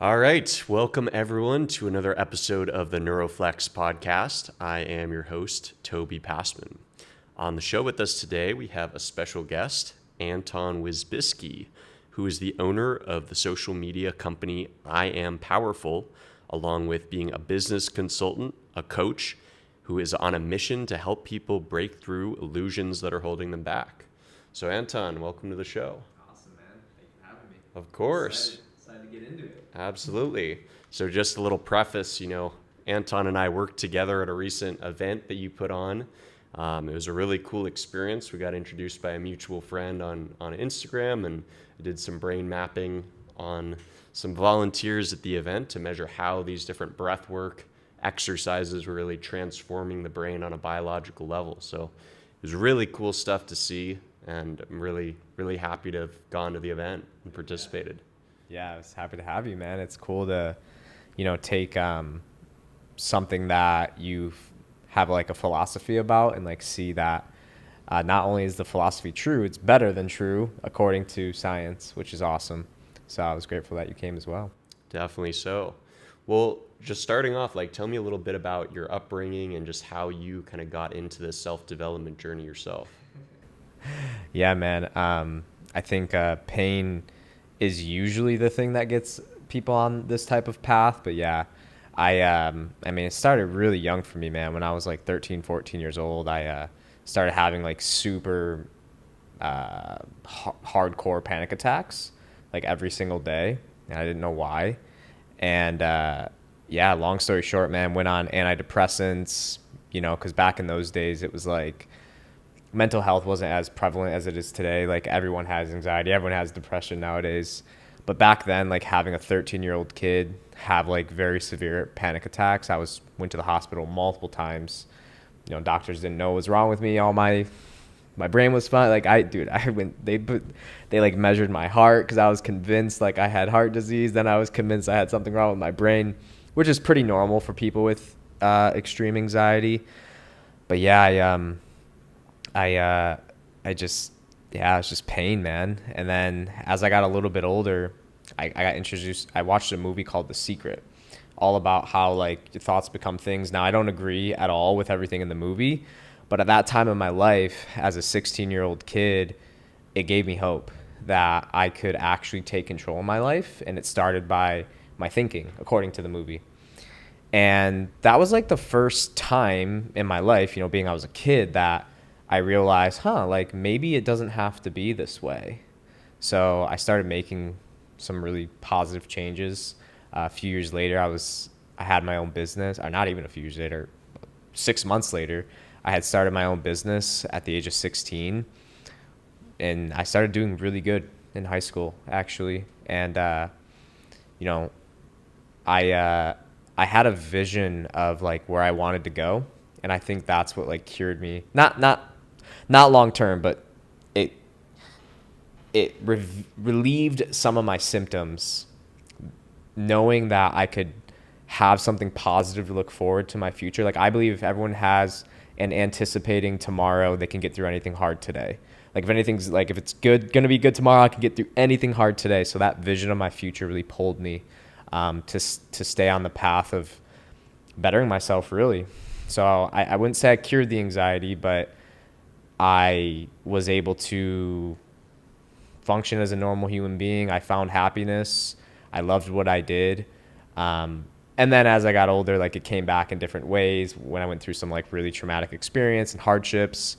All right, welcome everyone to another episode of the Neuroflex podcast. I am your host, Toby Passman. On the show with us today, we have a special guest, Anton Wisbiski, who is the owner of the social media company I Am Powerful, along with being a business consultant, a coach, who is on a mission to help people break through illusions that are holding them back. So Anton, welcome to the show. Awesome, man. Thank you for having me. Of course. Excited to get into it. Absolutely. So just a little preface, Anton and I worked together at a recent event that you put on. It was a really cool experience. We got introduced by a mutual friend on Instagram, and I did some brain mapping on some volunteers at the event to measure how these different breath work exercises were really transforming the brain on a biological level. So it was really cool stuff to see, and I'm really, really happy to have gone to the event and participated. Yeah, I was happy to have you, man. It's cool to, take something that you have like a philosophy about and like see that not only is the philosophy true, it's better than true according to science, which is awesome. So I was grateful that you came as well. Definitely so. Well, just starting off, tell me a little bit about your upbringing and just how you kind of got into this self-development journey yourself. Yeah, man. I think pain is usually the thing that gets people on this type of path. But yeah, it started really young for me, man. When I was like 13, 14 years old, I started having like super hardcore panic attacks like every single day. And I didn't know why. And long story short, man, went on antidepressants, because back in those days it was like mental health wasn't as prevalent as it is today. Like everyone has anxiety, everyone has depression nowadays. But back then, like having a 13-year-old kid have like very severe panic attacks, went to the hospital multiple times. Doctors didn't know what was wrong with me. All my brain was fine. Like they like measured my heart because I was convinced like I had heart disease. Then I was convinced I had something wrong with my brain, which is pretty normal for people with extreme anxiety. But yeah, it's just pain, man. And then as I got a little bit older, I watched a movie called The Secret, all about how like your thoughts become things. Now I don't agree at all with everything in the movie, but at that time in my life as a 16-year-old kid, it gave me hope that I could actually take control of my life. And it started by my thinking, according to the movie. And that was like the first time in my life, being I was a kid, that I realized, like maybe it doesn't have to be this way. So I started making some really positive changes. A few years later, I had my own business, or not even a few years later, 6 months later, I had started my own business at the age of 16. And I started doing really good in high school, actually. And, I had a vision of like where I wanted to go. And I think that's what like cured me. Not long term, but it relieved some of my symptoms, knowing that I could have something positive to look forward to my future. Like I believe if everyone has an anticipating tomorrow, they can get through anything hard today. Like if it's going to be good tomorrow, I can get through anything hard today. So that vision of my future really pulled me to stay on the path of bettering myself, really. So I wouldn't say I cured the anxiety, but I was able to function as a normal human being. I found happiness. I loved what I did. And then as I got older, like it came back in different ways when I went through some like really traumatic experience and hardships.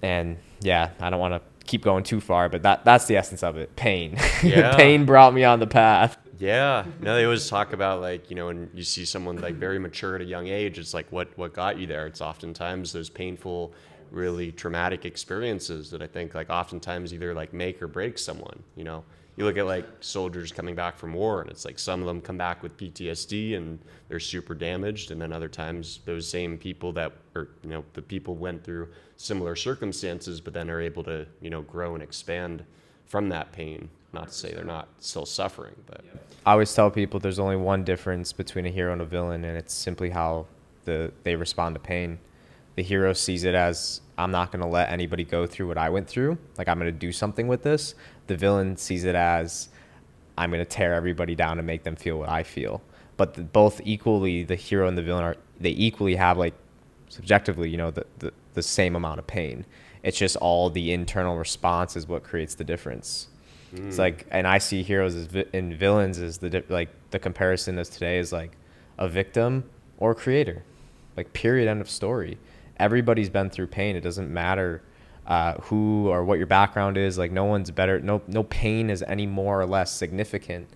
And yeah, I don't want to keep going too far, but that's the essence of it. Pain. Yeah. Pain brought me on the path. Yeah. No, they always talk about when you see someone like very mature at a young age, it's like what got you there. It's oftentimes those painful, really traumatic experiences that I think like oftentimes either like make or break someone. You look at like soldiers coming back from war, and it's like some of them come back with PTSD and they're super damaged, and then other times those same people the people went through similar circumstances but then are able to grow and expand from that pain. Not to say they're not still suffering, but I always tell people there's only one difference between a hero and a villain, and it's simply how they respond to pain. The hero sees it as, I'm not going to let anybody go through what I went through. Like, I'm going to do something with this. The villain sees it as, I'm going to tear everybody down and make them feel what I feel. But both equally, the hero and the villain they equally have, like, subjectively, the same amount of pain. It's just all the internal response is what creates the difference. It's like, and I see heroes and villains as the comparison as today is like a victim or a creator, like, period, end of story. Everybody's been through pain. It doesn't matter who or what your background is. Like, no one's better. No pain is any more or less significant.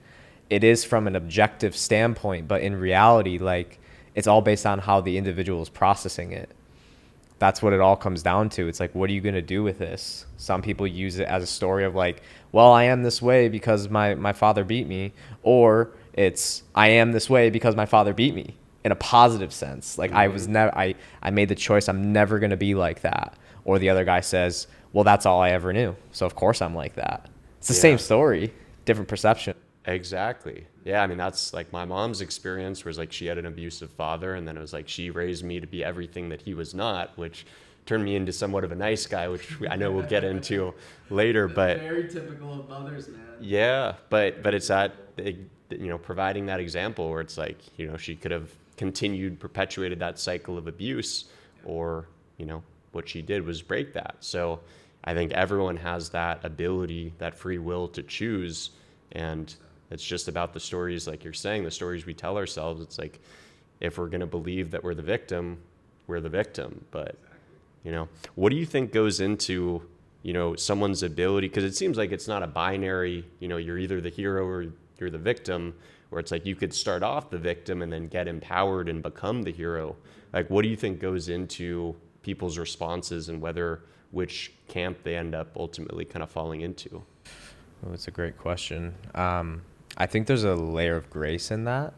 It is from an objective standpoint, but in reality, like, it's all based on how the individual is processing it. That's what it all comes down to. It's like, what are you going to do with this? Some people use it as a story of like, well, I am this way because my father beat me. Or it's, I am this way because my father beat me, in a positive sense. Like, I made the choice. I'm never going to be like that. Or the other guy says, well, that's all I ever knew, so of course I'm like that. It's the same story, different perception. Exactly. Yeah, I mean, that's like my mom's experience, was like she had an abusive father, and then it was like she raised me to be everything that he was not, which turned me into somewhat of a nice guy, which I know we'll get into later. But very typical of mothers, man. yeah, but it's that, providing that example where it's like, she could have perpetuated that cycle of abuse, or what she did was break that. So I think everyone has that ability, that free will to choose, and it's just about the stories, like you're saying, the stories we tell ourselves. It's like, if we're going to believe that we're the victim, we're the victim. But, what do you think goes into, someone's ability? Because it seems like it's not a binary, you're either the hero or you're the victim, where it's like you could start off the victim and then get empowered and become the hero. Like, what do you think goes into people's responses and which camp they end up ultimately kind of falling into? Oh, that's a great question. I think there's a layer of grace in that.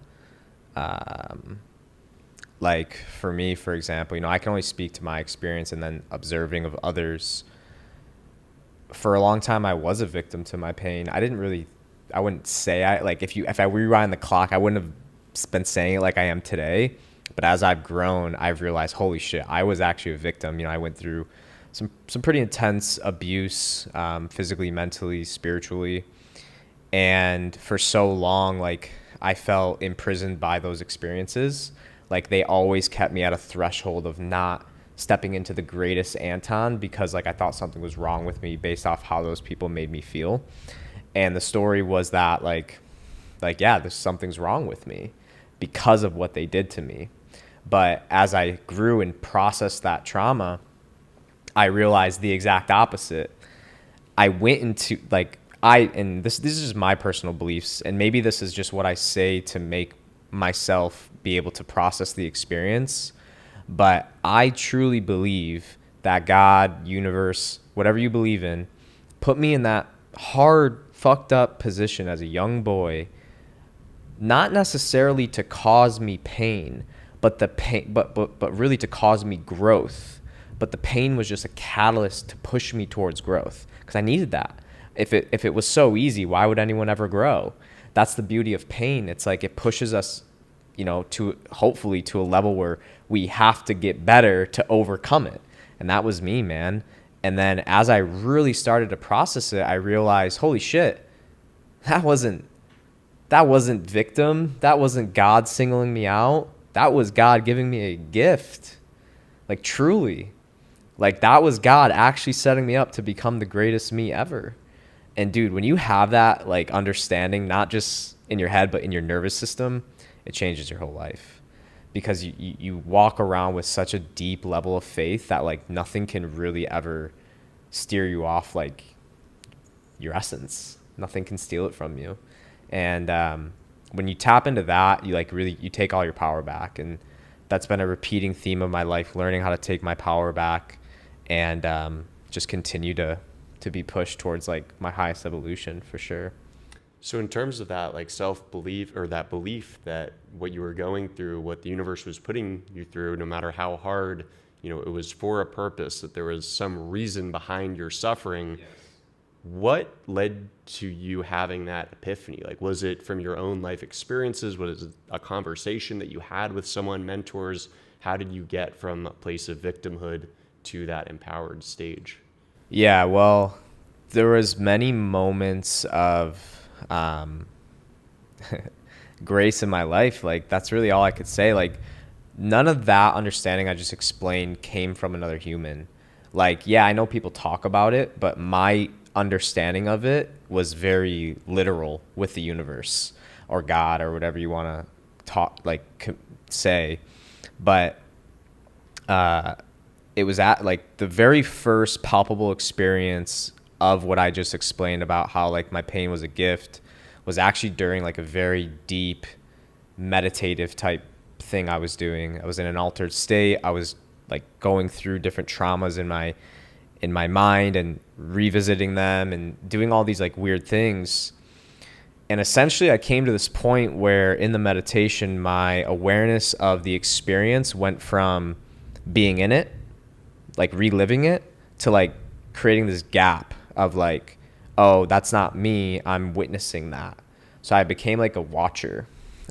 Like, for me, for example, I can only speak to my experience and then observing of others. For a long time, I was a victim to my pain. I wouldn't say if I rewind the clock, I wouldn't have been saying it like I am today. But as I've grown, I've realized, holy shit, I was actually a victim. I went through some pretty intense abuse, physically, mentally, spiritually. And for so long, like, I felt imprisoned by those experiences. Like, they always kept me at a threshold of not stepping into the greatest Anton, because, like, I thought something was wrong with me based off how those people made me feel. And the story was that, something's wrong with me because of what they did to me. But as I grew and processed that trauma, I realized the exact opposite. I went into, and this is just my personal beliefs, and maybe this is just what I say to make myself be able to process the experience, but I truly believe that God, universe, whatever you believe in, put me in that hard, fucked up position as a young boy, not necessarily to cause me pain, but really to cause me growth. But the pain was just a catalyst to push me towards growth, because I needed that. If it was so easy, why would anyone ever grow? That's the beauty of pain. It's like it pushes us, to hopefully to a level where we have to get better to overcome it. And that was me, man. And then as I really started to process it, I realized, holy shit, that wasn't victim. That wasn't God singling me out. That was God giving me a gift. Like, truly. Like, that was God actually setting me up to become the greatest me ever. And dude, when you have that, like, understanding, not just in your head, but in your nervous system, it changes your whole life. Because you walk around with such a deep level of faith that, like, nothing can really ever steer you off, like, your essence. Nothing can steal it from you. And when you tap into that, you take all your power back. And that's been a repeating theme of my life, learning how to take my power back and just continue to be pushed towards, like, my highest evolution, for sure. So in terms of that, like, self-belief, or that belief that what you were going through, what the universe was putting you through, no matter how hard, it was for a purpose, that there was some reason behind your suffering. Yes. What led to you having that epiphany? Like, was it from your own life experiences? Was it a conversation that you had with someone, mentors? How did you get from a place of victimhood to that empowered stage? Yeah, well, there was many moments of grace in my life. Like, that's really all I could say. Like, none of that understanding I just explained came from another human. Like, yeah, I know people talk about it, but my understanding of it was very literal with the universe or God or whatever you want to talk, like, say. But it was at like the very first palpable experience of what I just explained about how like my pain was a gift was actually during like a very deep meditative type thing I was doing. I was in an altered state. I was like going through different traumas in my mind and revisiting them and doing all these like weird things. And essentially I came to this point where in the meditation, my awareness of the experience went from being in it, like reliving it, to like creating this gap of like, oh, that's not me, I'm witnessing that. So I became like a watcher.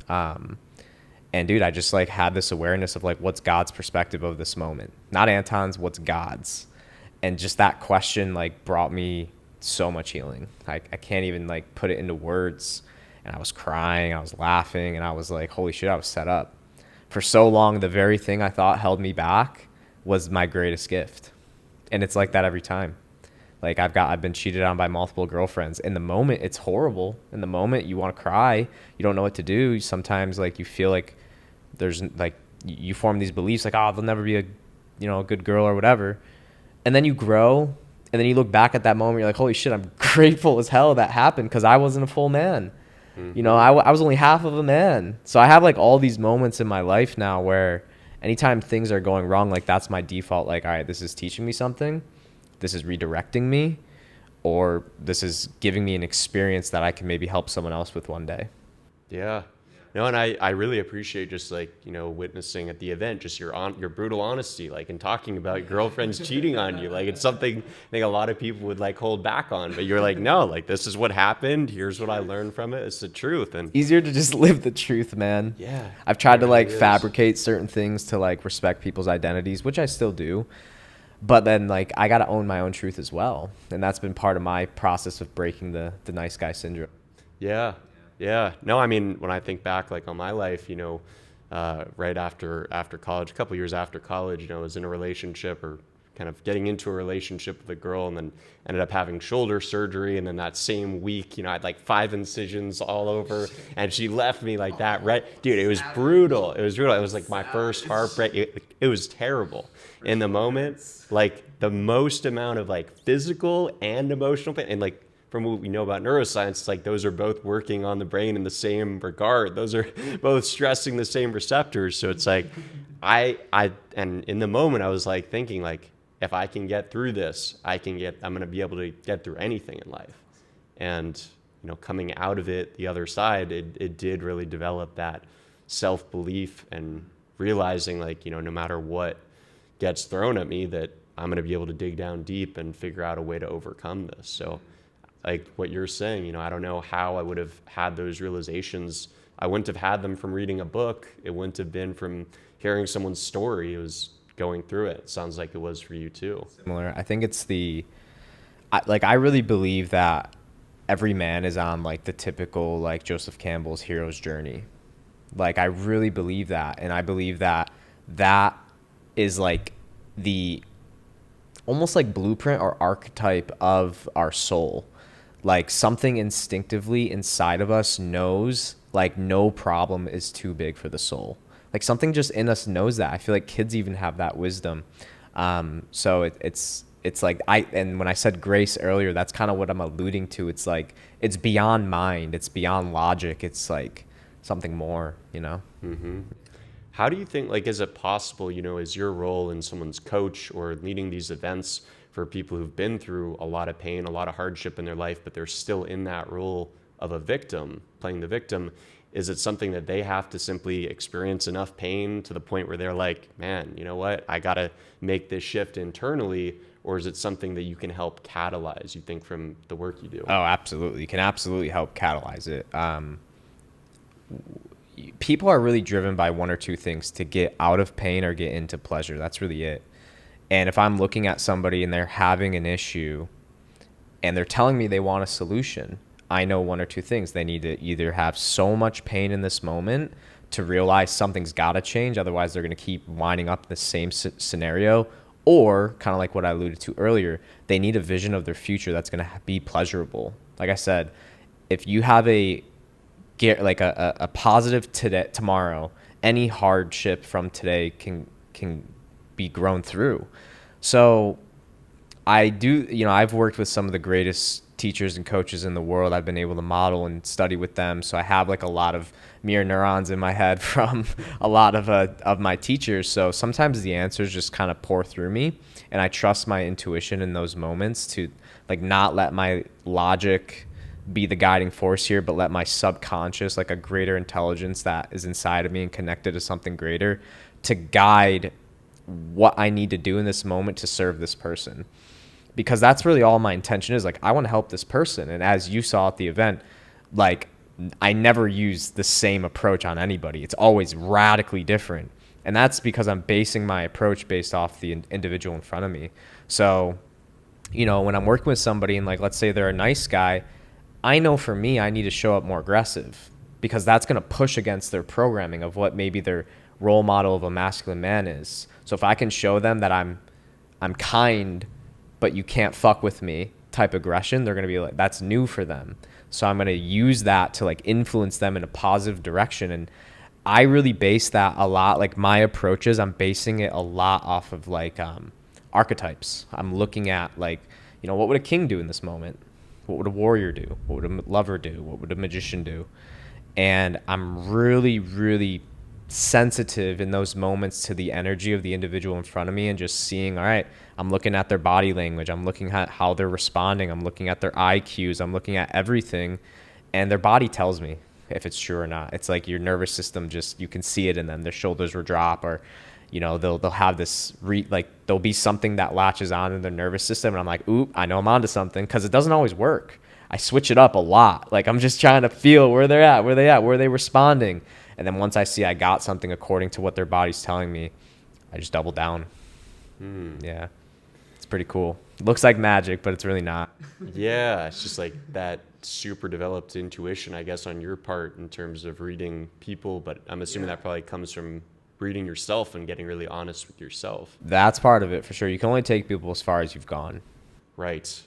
And dude, I just like had this awareness of like, what's God's perspective of this moment? Not Anton's, what's God's? And just that question like brought me so much healing. I can't even like put it into words. And I was crying, I was laughing, and I was like, holy shit, I was set up. For so long, the very thing I thought held me back was my greatest gift. And it's like that every time. Like I've been cheated on by multiple girlfriends. In the moment, it's horrible. In the moment, you want to cry. You don't know what to do. Sometimes like you feel like there's like you form these beliefs like, oh, they'll never be a good girl or whatever. And then you grow, and then you look back at that moment, you're like, holy shit, I'm grateful as hell that happened because I wasn't a full man. Mm-hmm. I was only half of a man. So I have like all these moments in my life now where anytime things are going wrong, like that's my default. Like, all right, this is teaching me something. This is redirecting me, or this is giving me an experience that I can maybe help someone else with one day. Yeah. No, and I really appreciate just like, witnessing at the event, just your brutal honesty, like, and talking about girlfriends cheating on you. Like, it's something I think a lot of people would like hold back on, but you're like, no, like, this is what happened. Here's what I learned from it. It's the truth. And easier to just live the truth, man. Yeah. I've tried to like fabricate certain things to like respect people's identities, which I still do. But then like, I got to own my own truth as well. And that's been part of my process of breaking the nice guy syndrome. Yeah. Yeah. No, I mean, when I think back like on my life, right after college, a couple years after college, I was in a relationship or kind of getting into a relationship with a girl, and then ended up having shoulder surgery. And then that same week, I had like 5 incisions all over, and she left me like that. Right. Dude, it was brutal. It was brutal. It was like my first heartbreak. It was terrible in the moment, like the most amount of like physical and emotional pain. And like, from what we know about neuroscience, it's like those are both working on the brain in the same regard. Those are both stressing the same receptors. So it's like, and in the moment I was like thinking like, if I can get through this, I'm going to be able to get through anything in life. And, coming out of it, the other side, it did really develop that self-belief and realizing like, no matter what gets thrown at me, that I'm going to be able to dig down deep and figure out a way to overcome this. So like what you're saying, I don't know how I would have had those realizations. I wouldn't have had them from reading a book. It wouldn't have been from hearing someone's story. It was going through it. It sounds like it was for you too. Similar. I think it's I really believe that every man is on like the typical like Joseph Campbell's hero's journey. Like I really believe that. And I believe that is like the almost like blueprint or archetype of our soul. Like something instinctively inside of us knows like no problem is too big for the soul. Like something just in us knows that. I feel like kids even have that wisdom. So it's like and when I said grace earlier, that's kind of what I'm alluding to. It's like, it's beyond mind. It's beyond logic. It's like something more, Mm-hmm. How do you think, like, is it possible, is your role in someone's coach or leading these events for people who've been through a lot of pain, a lot of hardship in their life, but they're still in that role of a victim, playing the victim? Is it something that they have to simply experience enough pain to the point where they're like, man, you know what, I got to make this shift internally? Or is it something that you can help catalyze, you think, from the work you do? Oh, absolutely. You can absolutely help catalyze it. People are really driven by one or two things: to get out of pain or get into pleasure. That's really it. And if I'm looking at somebody and they're having an issue and they're telling me they want a solution, I know one or two things. They need to either have so much pain in this moment to realize something's got to change. Otherwise, they're going to keep winding up in the same scenario. Or kind of like what I alluded to earlier, they need a vision of their future that's going to be pleasurable. Like I said, if you have a positive today, tomorrow, any hardship from today can be grown through. So I've worked with some of the greatest teachers and coaches in the world. I've been able to model and study with them. So I have like a lot of mirror neurons in my head from a lot of my teachers. So sometimes the answers just kind of pour through me, and I trust my intuition in those moments to like not let my logic be the guiding force here, but let my subconscious, like a greater intelligence that is inside of me and connected to something greater, to guide what I need to do in this moment to serve this person. Because that's really all my intention is. Like, I want to help this person. And as you saw at the event, like, I never use the same approach on anybody. It's always radically different. And that's because I'm basing my approach based off the individual in front of me. So, when I'm working with somebody and, like, let's say they're a nice guy, I know for me, I need to show up more aggressive, because that's going to push against their programming of what maybe their role model of a masculine man is. So if I can show them that I'm kind, but you can't fuck with me type aggression, they're going to be like, that's new for them. So I'm going to use that to like influence them in a positive direction. And I really base that a lot. Like my approaches, I'm basing it a lot off of like archetypes. I'm looking at like, what would a king do in this moment? What would a warrior do? What would a lover do? What would a magician do? And I'm really, really sensitive in those moments to the energy of the individual in front of me, and just seeing, all right, I'm looking at their body language, I'm looking at how they're responding, I'm looking at their eye cues, I'm looking at everything, and their body tells me if it's true or not. It's like your nervous system, just you can see it in them. Their shoulders will drop, or they'll have this there'll be something that latches on in their nervous system, and I'm like, oop, I know I'm onto something, because it doesn't always work. I switch it up a lot. Like I'm just trying to feel where they're at, where they responding. And then once I see I got something according to what their body's telling me, I just double down. Yeah. It's pretty cool. It looks like magic, but it's really not. Yeah, it's just like that super developed intuition, I guess, on your part in terms of reading people. But I'm assuming that probably comes from reading yourself and getting really honest with yourself. That's part of it for sure. You can only take people as far as you've gone. Right.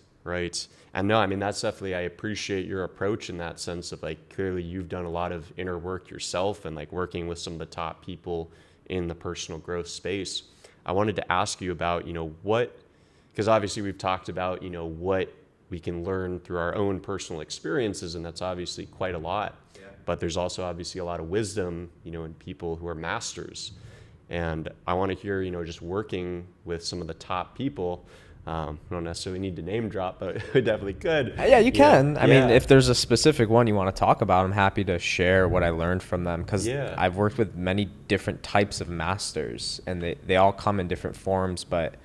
And no, I mean, that's definitely, I appreciate your approach in that sense of like, clearly you've done a lot of inner work yourself and like working with some of the top people in the personal growth space. I wanted to ask you about, because obviously we've talked about, what we can learn through our own personal experiences, and that's obviously quite a lot. Yeah. But there's also obviously a lot of wisdom, in people who are masters. And I want to hear, just working with some of the top people. I don't necessarily need to name drop, but we definitely could. Yeah, you can. I mean, if there's a specific one you want to talk about, I'm happy to share what I learned from them, because I've worked with many different types of masters, and they all come in different forms, but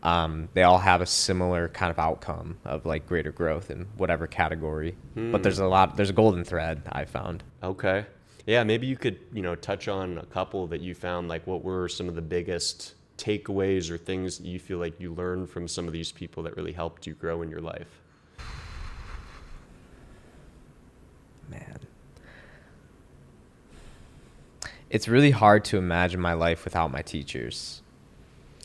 they all have a similar kind of outcome of like greater growth in whatever category. But there's a golden thread I found. Okay. Yeah, maybe you could, touch on a couple that you found, like what were some of the biggest takeaways or things that you feel like you learned from some of these people that really helped you grow in your life? Man, it's really hard to imagine my life without my teachers.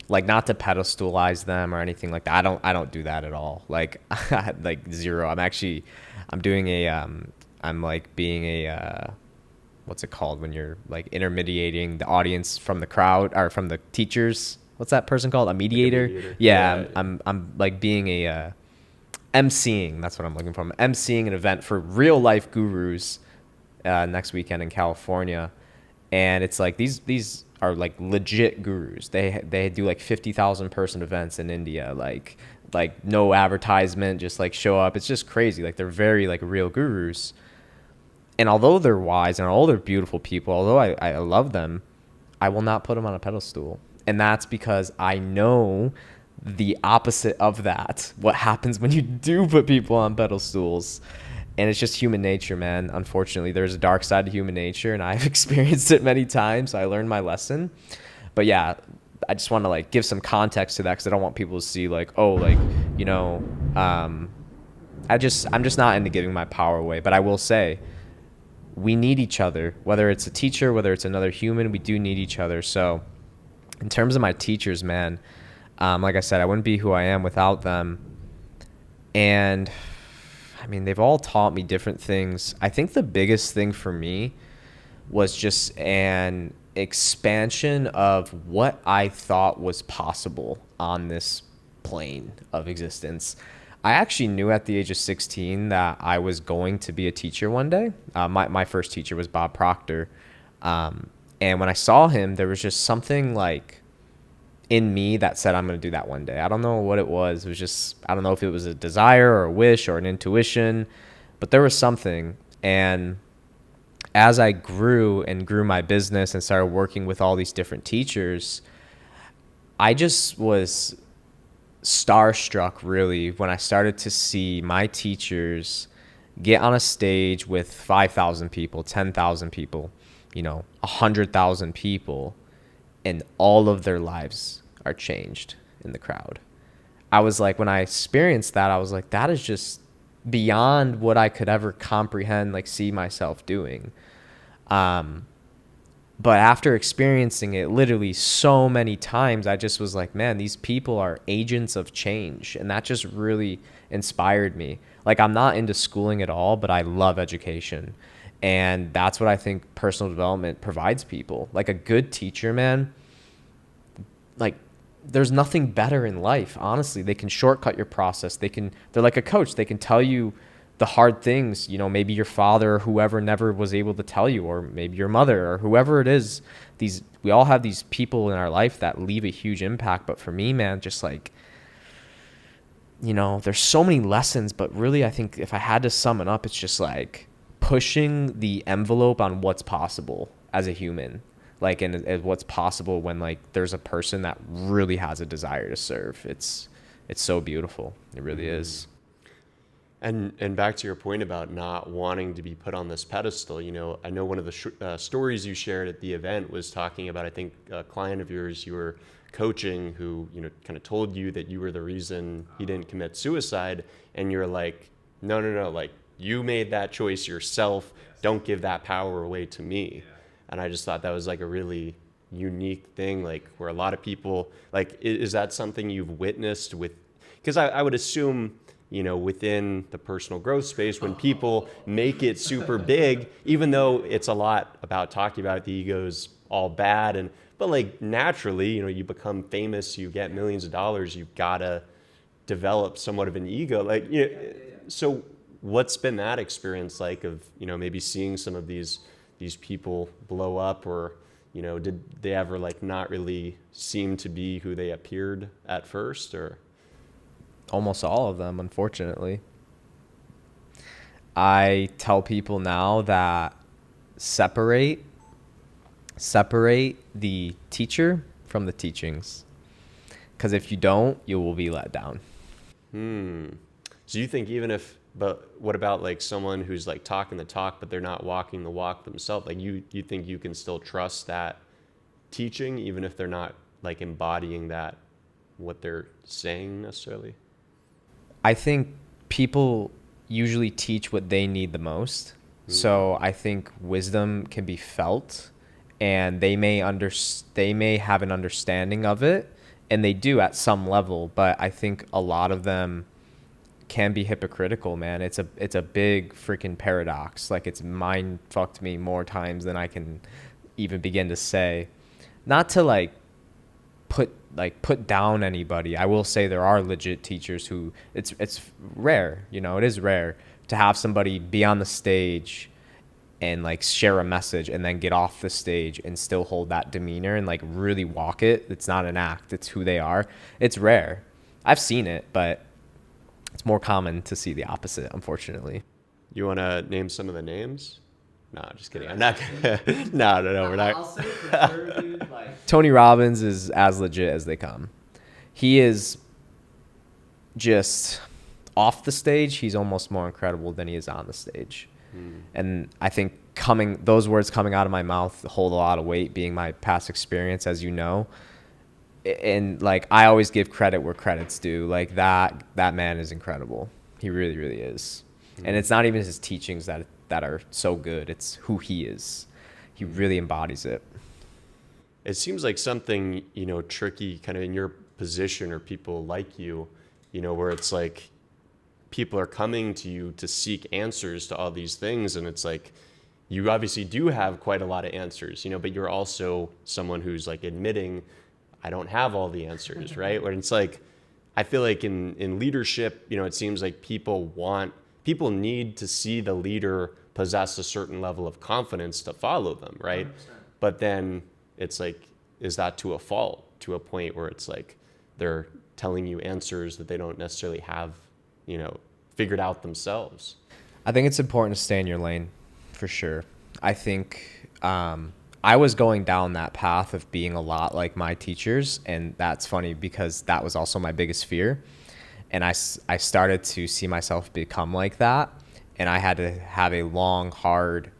Like, not to pedestalize them or anything like that. I don't do that at all. Like like zero. I'm doing I'm like being a what's it called when you're like intermediating the audience from the crowd or from the teachers? What's that person called? A mediator? Like a mediator. Yeah. I'm like being a emceeing. That's what I'm looking for. I'm emceeing an event for real life gurus next weekend in California, and it's like these are like legit gurus. They do like 50,000 person events in India. Like no advertisement, just like show up. It's just crazy. Like they're very like real gurus. And although they're wise and although they're beautiful people, although I love them, I will not put them on a pedestal. And that's because I know the opposite of that, what happens when you do put people on pedestals. And it's just human nature, man. Unfortunately, there's a dark side to human nature, and I've experienced it many times. So I learned my lesson. But yeah, I just want to like give some context to that, because I don't want people to see like, oh, like, I'm just not into giving my power away. But I will say, we need each other. Whether it's a teacher, whether it's another human, we do need each other. So in terms of my teachers, man, like I said, I wouldn't be who I am without them. And I mean, they've all taught me different things. I think the biggest thing for me was just an expansion of what I thought was possible on this plane of existence. I actually knew at the age of 16 that I was going to be a teacher one day. My first teacher was Bob Proctor. And when I saw him, there was just something like in me that said, I'm going to do that one day. I don't know what it was. It was just, I don't know if it was a desire or a wish or an intuition, but there was something. And as I grew and grew my business and started working with all these different teachers, I just was starstruck really when I started to see my teachers get on a stage with 5,000 people, 10,000 people, 100,000 people, and all of their lives are changed in the crowd. I was like, when I experienced that, I was like, that is just beyond what I could ever comprehend, like see myself doing. But after experiencing it literally so many times, I just was like, man, these people are agents of change. And that just really inspired me. Like, I'm not into schooling at all, but I love education. And that's what I think personal development provides people. Like a good teacher, man, like there's nothing better in life. Honestly, they can shortcut your process. They're like a coach. They can tell you the hard things, maybe your father or whoever never was able to tell you, or maybe your mother or whoever it is. We all have these people in our life that leave a huge impact. But for me, man, just like, there's so many lessons, but really I think if I had to sum it up, it's just like pushing the envelope on what's possible as a human, like, and what's possible when like there's a person that really has a desire to serve. It's so beautiful. It really is. And back to your point about not wanting to be put on this pedestal, I know one of the stories you shared at the event was talking about, I think, a client of yours you were coaching who, kind of told you that you were the reason he didn't commit suicide. And you're like, no, like you made that choice yourself. Don't give that power away to me. And I just thought that was like a really unique thing, like where a lot of people, like, is that something you've witnessed with, because I would assume, within the personal growth space, when people make it super big, even though it's a lot about talking about the ego's all bad, but like naturally, you become famous, you get millions of dollars, you've got to develop somewhat of an ego. Like, so what's been that experience like of, maybe seeing some of these people blow up, or, did they ever like not really seem to be who they appeared at first, or? Almost all of them, unfortunately. I tell people now that separate the teacher from the teachings. Because if you don't, you will be let down. So you think but what about like someone who's like talking the talk, but they're not walking the walk themselves? Like you think you can still trust that teaching, even if they're not like embodying that, what they're saying necessarily? I think people usually teach what they need the most. So I think wisdom can be felt, and they may have an understanding of it, and they do at some level, but I think a lot of them can be hypocritical, man. It's a big freaking paradox. Like, it's mind fucked me more times than I can even begin to say. Not to like put down anybody. I will say there are legit teachers who it's rare, it is rare to have somebody be on the stage and like share a message and then get off the stage and still hold that demeanor and like really walk it. It's not an act, it's who they are. It's rare. I've seen it, but it's more common to see the opposite, unfortunately. You want to name some of the names? No, just kidding. I'm not gonna. No, we're not. I'll say for sure, dude. Like, Tony Robbins is as legit as they come. He is just off the stage. He's almost more incredible than he is on the stage. And I think those words coming out of my mouth hold a lot of weight, being my past experience, as you know. And like, I always give credit where credit's due. Like that man is incredible. He really, really is. And it's not even his teachings that are so good. It's who he is. He really embodies it. It seems like something, tricky kind of in your position or people like you, where it's like people are coming to you to seek answers to all these things. And it's like, you obviously do have quite a lot of answers, but you're also someone who's like admitting, I don't have all the answers, right? Where it's like, I feel like in leadership, it seems like people need to see the leader possess a certain level of confidence to follow them, right? 100%. But then it's like, is that to a fault, to a point where it's like they're telling you answers that they don't necessarily have, figured out themselves? I think it's important to stay in your lane, for sure. I think I was going down that path of being a lot like my teachers, and that's funny because that was also my biggest fear. And I started to see myself become like that, and I had to have a long, hard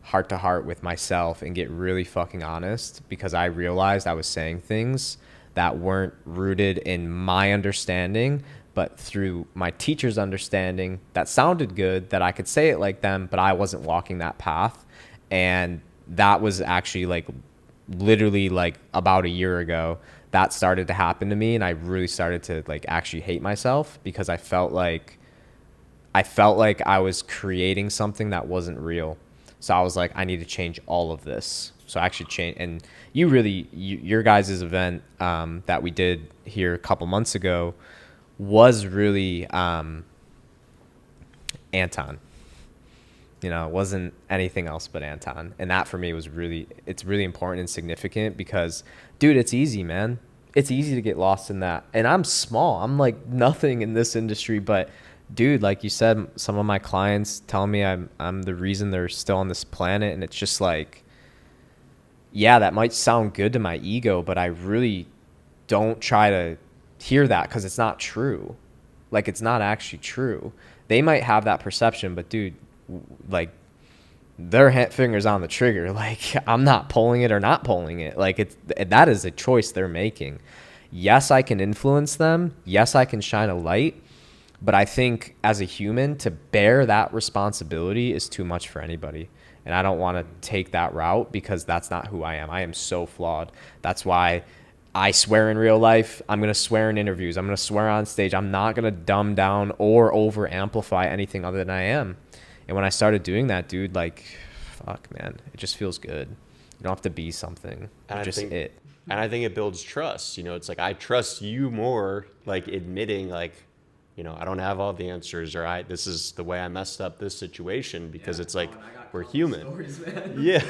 heart-to-heart with myself and get really fucking honest, because I realized I was saying things that weren't rooted in my understanding, but through my teacher's understanding that sounded good, that I could say it like them, but I wasn't walking that path. And that was actually like literally like about a year ago that started to happen to me, and I really started to like actually hate myself because I felt like I was creating something that wasn't real. So I was like, I need to change all of this. So I actually changed. And your guys' event that we did here a couple months ago was really Anton. It wasn't anything else but Anton. And that for me was it's really important and significant because, dude, it's easy, man. It's easy to get lost in that. And I'm small. I'm like nothing in this industry, but dude, like you said, some of my clients tell me I'm the reason they're still on this planet. And it's just like, yeah, that might sound good to my ego, but I really don't try to hear that because it's not true. Like, it's not actually true. They might have that perception, but dude, like, their fingers on the trigger. Like, I'm not pulling it or not pulling it. Like, that is a choice they're making. Yes, I can influence them. Yes, I can shine a light. But I think as a human, to bear that responsibility is too much for anybody. And I don't want to take that route because that's not who I am. I am so flawed. That's why I swear in real life. I'm going to swear in interviews. I'm going to swear on stage. I'm not going to dumb down or over amplify anything other than I am. And when I started doing that, dude, like, fuck, man, it just feels good. You don't have to be something. And just it. And I think it builds trust. It's like I trust you more, like admitting, like, I don't have all the answers, or this is the way I messed up this situation, because it's like we're human. Stories, man. Yeah.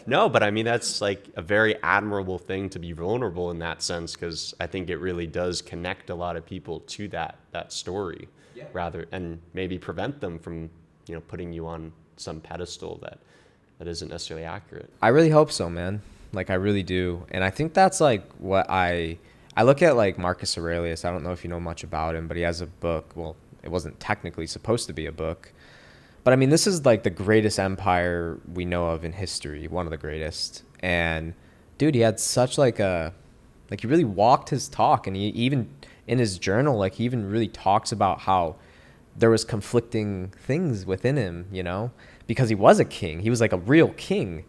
No, but I mean, that's like a very admirable thing to be vulnerable in that sense, because I think it really does connect a lot of people to that story, rather, and maybe prevent them from, putting you on some pedestal that isn't necessarily accurate. I really hope so, man. Like, I really do. And I think that's like what I look at, like Marcus Aurelius. I don't know if you know much about him, but he has a book. Well, it wasn't technically supposed to be a book, but I mean, this is like the greatest empire we know of in history, one of the greatest. And dude, he had such like he really walked his talk, and he even in his journal, like he even really talks about how there was conflicting things within him, because he was a king. He was like a real king,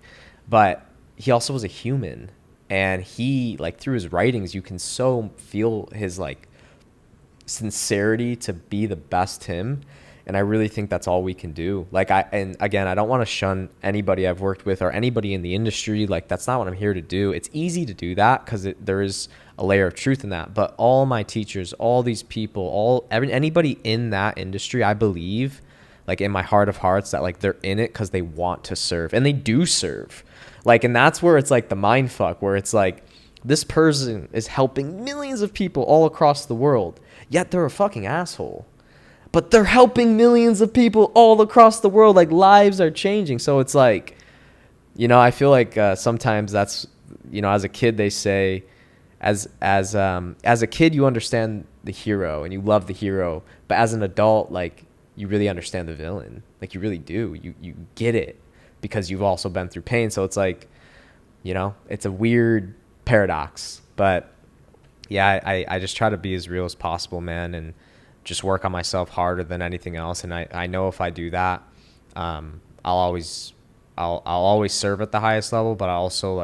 but he also was a human. And he, like, through his writings, you can so feel his like sincerity to be the best him. And I really think that's all we can do. Like, and again, I don't want to shun anybody I've worked with or anybody in the industry. Like, that's not what I'm here to do. It's easy to do that because there is a layer of truth in that. But all my teachers, all these people, anybody in that industry, I believe, like in my heart of hearts, that like they're in it because they want to serve, and they do serve. Like, and that's where it's like the mind fuck, where it's like this person is helping millions of people all across the world, yet they're a fucking asshole. But they're helping millions of people all across the world. Like, lives are changing. So it's like, I feel like sometimes that's, as a kid they say, as a kid you understand the hero and you love the hero, but as an adult, like, you really understand the villain. Like, you really do. You get it because you've also been through pain. So it's like, it's a weird paradox. But yeah, I just try to be as real as possible, man, and just work on myself harder than anything else. And I know if I do that, I'll always serve at the highest level, but I also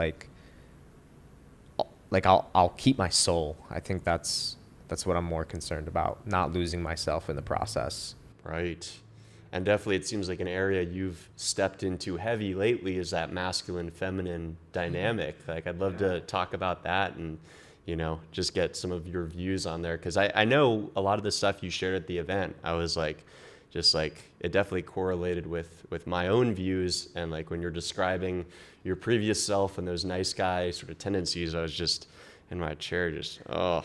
I'll keep my soul. I think that's what I'm more concerned about, not losing myself in the process. Right. And definitely it seems like an area you've stepped into heavy lately is that masculine feminine dynamic. Like I'd love to talk about that and, you know, just get some of your views on there. Cause I know a lot of the stuff you shared at the event, I was like, just like it definitely correlated with my own views. And like when you're describing your previous self and those nice guy sort of tendencies, I was just in my chair, just I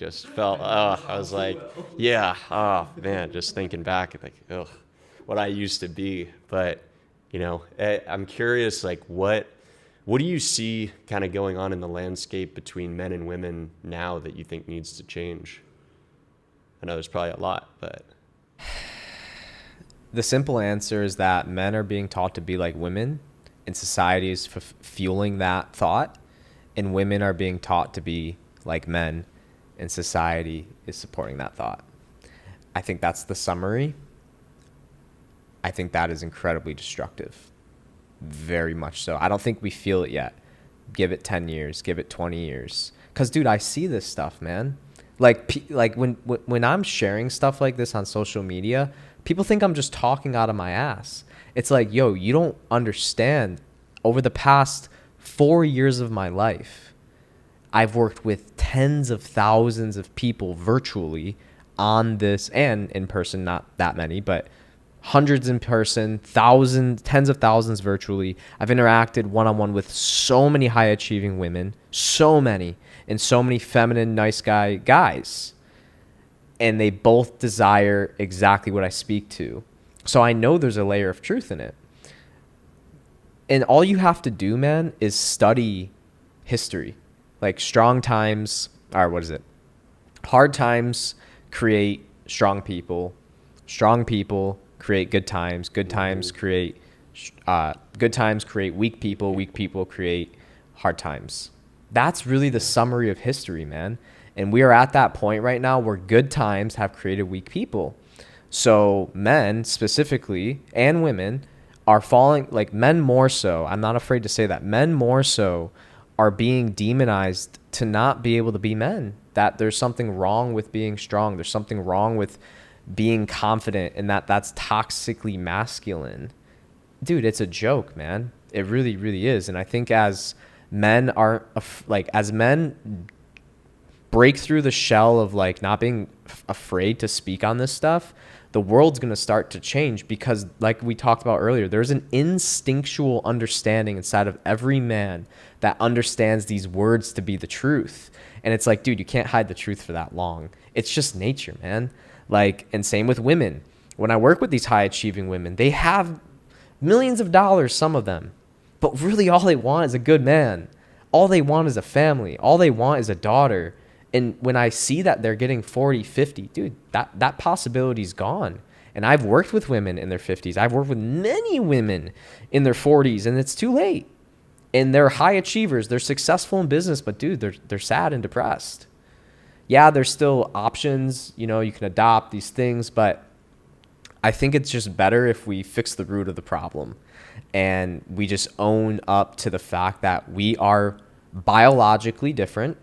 was like, yeah, oh man, just thinking back, like, what I used to be. But you know, I'm curious, like, what do you see kind of going on in the landscape between men and women now that you think needs to change? I know there's probably a lot, but the simple answer is that men are being taught to be like women, and society is fueling that thought, and women are being taught to be like men, and society is supporting that thought. I think that's the summary. I think that is incredibly destructive. Very much so. I don't think we feel it yet. Give it 10 years, give it 20 years. Cause dude, I see this stuff, man. Like when I'm sharing stuff like this on social media, people think I'm just talking out of my ass. It's like, yo, you don't understand. Over the past 4 years of my life, I've worked with tens of thousands of people virtually on this, and in person, not that many, but hundreds in person, thousands, tens of thousands virtually. I've interacted one-on-one with so many high achieving women, so many, and so many feminine, nice guys. And they both desire exactly what I speak to. So I know there's a layer of truth in it. And all you have to do, man, is study history. Like strong times, or what is it? Hard times create strong people. Strong people create good times. Good times create weak people. Weak people create hard times. That's really the summary of history, man. And we are at that point right now where good times have created weak people. So men specifically and women are falling, like men more so, I'm not afraid to say that, men more so are being demonized to not be able to be men. That there's something wrong with being strong. There's something wrong with being confident, and that's toxically masculine. Dude, it's a joke, man. It really, really is. And I think as men break through the shell of like not being afraid to speak on this stuff, the world's going to start to change, because like we talked about earlier, there's an instinctual understanding inside of every man that understands these words to be the truth. And it's like, dude, you can't hide the truth for that long. It's just nature, man. Like, and same with women. When I work with these high achieving women, they have millions of dollars, some of them, but really all they want is a good man. All they want is a family. All they want is a daughter. And when I see that they're getting 40, 50, dude, that possibility's gone. And I've worked with women in their 50s. I've worked with many women in their 40s, and it's too late. And they're high achievers. They're successful in business, but dude, they're sad and depressed. Yeah, there's still options. You know, you can adopt these things, but I think it's just better if we fix the root of the problem and we just own up to the fact that we are biologically different,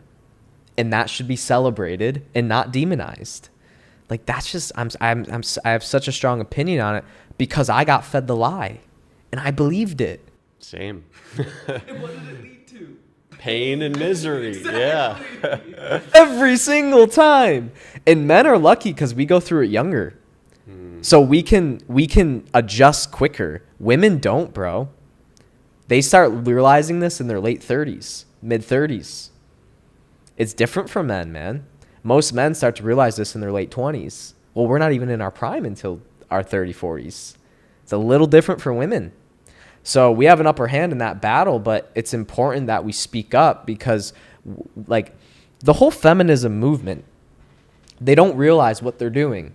and that should be celebrated and not demonized. Like that's just, I have such a strong opinion on it because I got fed the lie and I believed it. Same. And what did it lead to? Pain and misery. Exactly. Yeah. Every single time. And men are lucky because we go through it younger. So we can adjust quicker. Women don't, bro. They start realizing this in their late 30s, mid 30s. It's different from men, man. Most men start to realize this in their late 20s. Well, we're not even in our prime until our 30, 40s. It's a little different for women. So we have an upper hand in that battle, but it's important that we speak up because like the whole feminism movement, they don't realize what they're doing.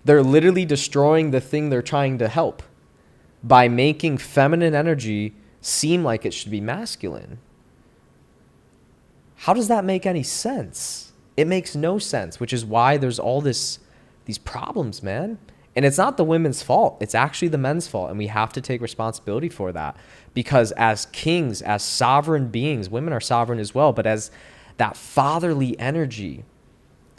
They're literally destroying the thing they're trying to help by making feminine energy seem like it should be masculine. How does that make any sense? It makes no sense, which is why there's all this these problems, man. And it's not the women's fault. It's actually the men's fault. And we have to take responsibility for that. Because as kings, as sovereign beings, women are sovereign as well, but as that fatherly energy,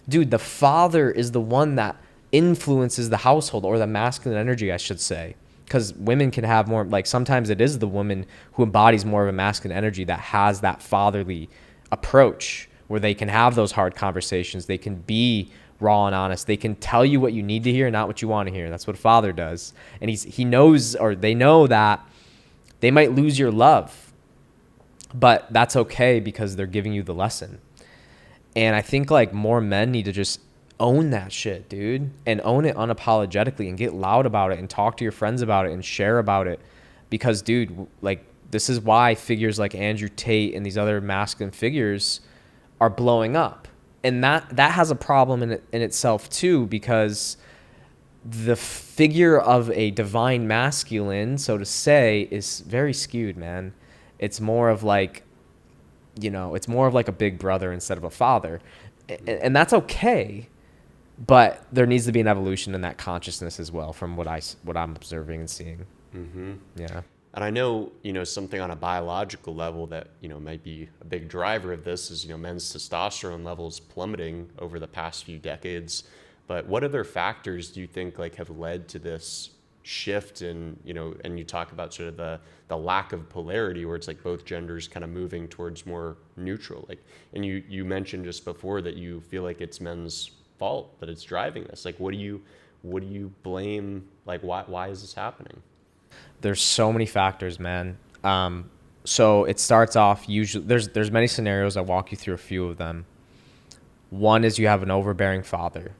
dude, the father is the one that influences the household, or the masculine energy, I should say. Because women can have more, like sometimes it is the woman who embodies more of a masculine energy that has that fatherly approach where they can have those hard conversations. They can be raw and honest. They can tell you what you need to hear, not what you want to hear. That's what a father does. And he knows, or they know that they might lose your love, but that's okay because they're giving you the lesson. And I think like more men need to just own that shit, dude, and own it unapologetically and get loud about it and talk to your friends about it and share about it. Because, dude, like this is why figures like Andrew Tate and these other masculine figures are blowing up. And that has a problem in itself too, because the figure of a divine masculine, so to say, is very skewed, man. It's more of like, it's more of like a big brother instead of a father. And that's okay. But there needs to be an evolution in that consciousness as well, from what I'm observing and seeing. Mm-hmm. Yeah. And I know, something on a biological level that, might be a big driver of this is, men's testosterone levels plummeting over the past few decades. But what other factors do you think like have led to this shift in, and you talk about sort of the lack of polarity where it's like both genders kind of moving towards more neutral, like, and you mentioned just before that you feel like it's men's fault that it's driving this. Like, what do you blame? Like, why is this happening? There's so many factors, man. So it starts off usually there's many scenarios. I'll walk you through a few of them. One is you have an overbearing father.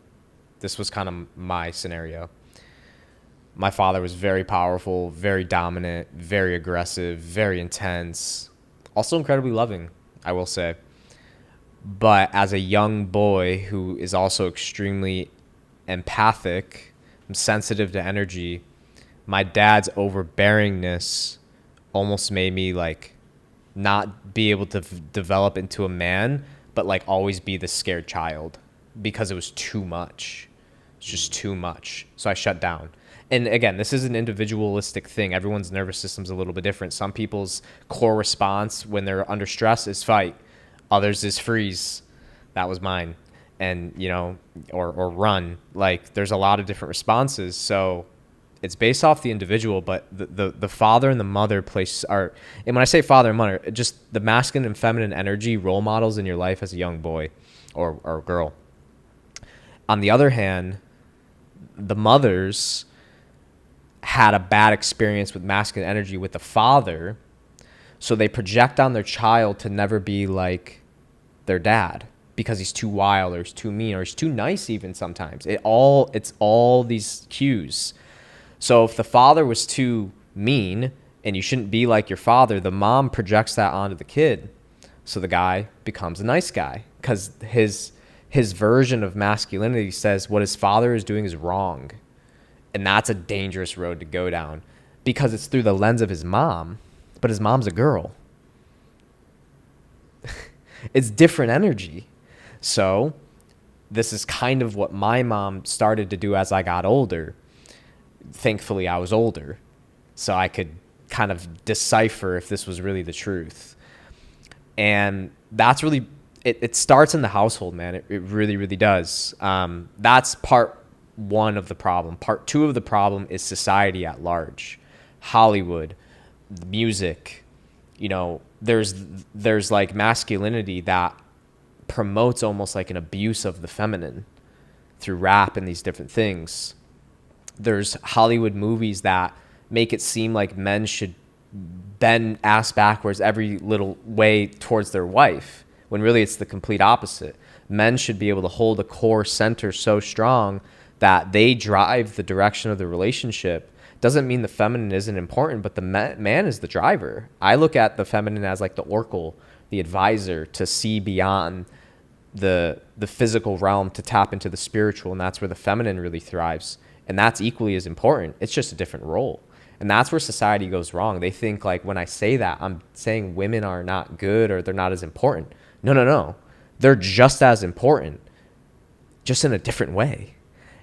This was kind of my scenario. My father was very powerful, very dominant, very aggressive, very intense, also incredibly loving, I will say. But as a young boy who is also extremely empathic, I'm sensitive to energy, my dad's overbearingness almost made me like not be able to develop into a man, but like always be the scared child because it was too much. It's just too much. So I shut down. And again, this is an individualistic thing. Everyone's nervous system's a little bit different. Some people's core response when they're under stress is fight. Others is freeze. That was mine. And, or run. Like, there's a lot of different responses. So it's based off the individual, but the father and the mother and when I say father and mother, just the masculine and feminine energy role models in your life as a young boy or girl. On the other hand, the mothers had a bad experience with masculine energy with the father, so they project on their child to never be like their dad because he's too wild or he's too mean or he's too nice even sometimes. It's all these cues. So if the father was too mean and you shouldn't be like your father, the mom projects that onto the kid. So the guy becomes a nice guy because his version of masculinity says what his father is doing is wrong. And that's a dangerous road to go down because it's through the lens of his mom, but his mom's a girl. It's different energy. So this is kind of what my mom started to do as I got older. Thankfully, I was older, so I could kind of decipher if this was really the truth. And that's really, it starts in the household, man. It really, really does. That's part one of the problem. Part two of the problem is society at large. Hollywood, music, there's like masculinity that promotes almost like an abuse of the feminine through rap and these different things. There's Hollywood movies that make it seem like men should bend ass backwards every little way towards their wife, when really it's the complete opposite. Men should be able to hold a core center so strong that they drive the direction of the relationship. Doesn't mean the feminine isn't important, but the man is the driver. I look at the feminine as like the oracle, the advisor, to see beyond the physical realm, to tap into the spiritual, and that's where the feminine really thrives. And that's equally as important. It's just a different role. And that's where society goes wrong. They think like when I say that, I'm saying women are not good or they're not as important. No. They're just as important, just in a different way.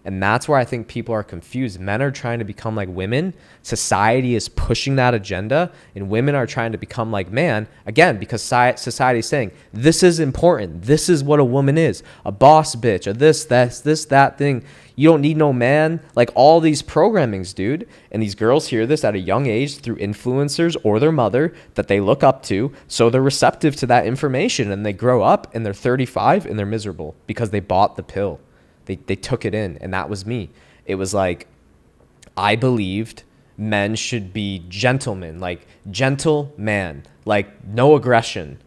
And that's where I think people are confused. Men are trying to become like women. Society is pushing that agenda, and women are trying to become like man, again, because society is saying, this is important. This is what a woman is. A boss bitch, a this, that thing. You don't need no man. Like all these programmings, dude. And these girls hear this at a young age through influencers or their mother that they look up to. So they're receptive to that information, and they grow up and they're 35 and they're miserable because they bought the pill. They took it in, and that was me. It was like, I believed men should be gentlemen, like gentle man, like no aggression.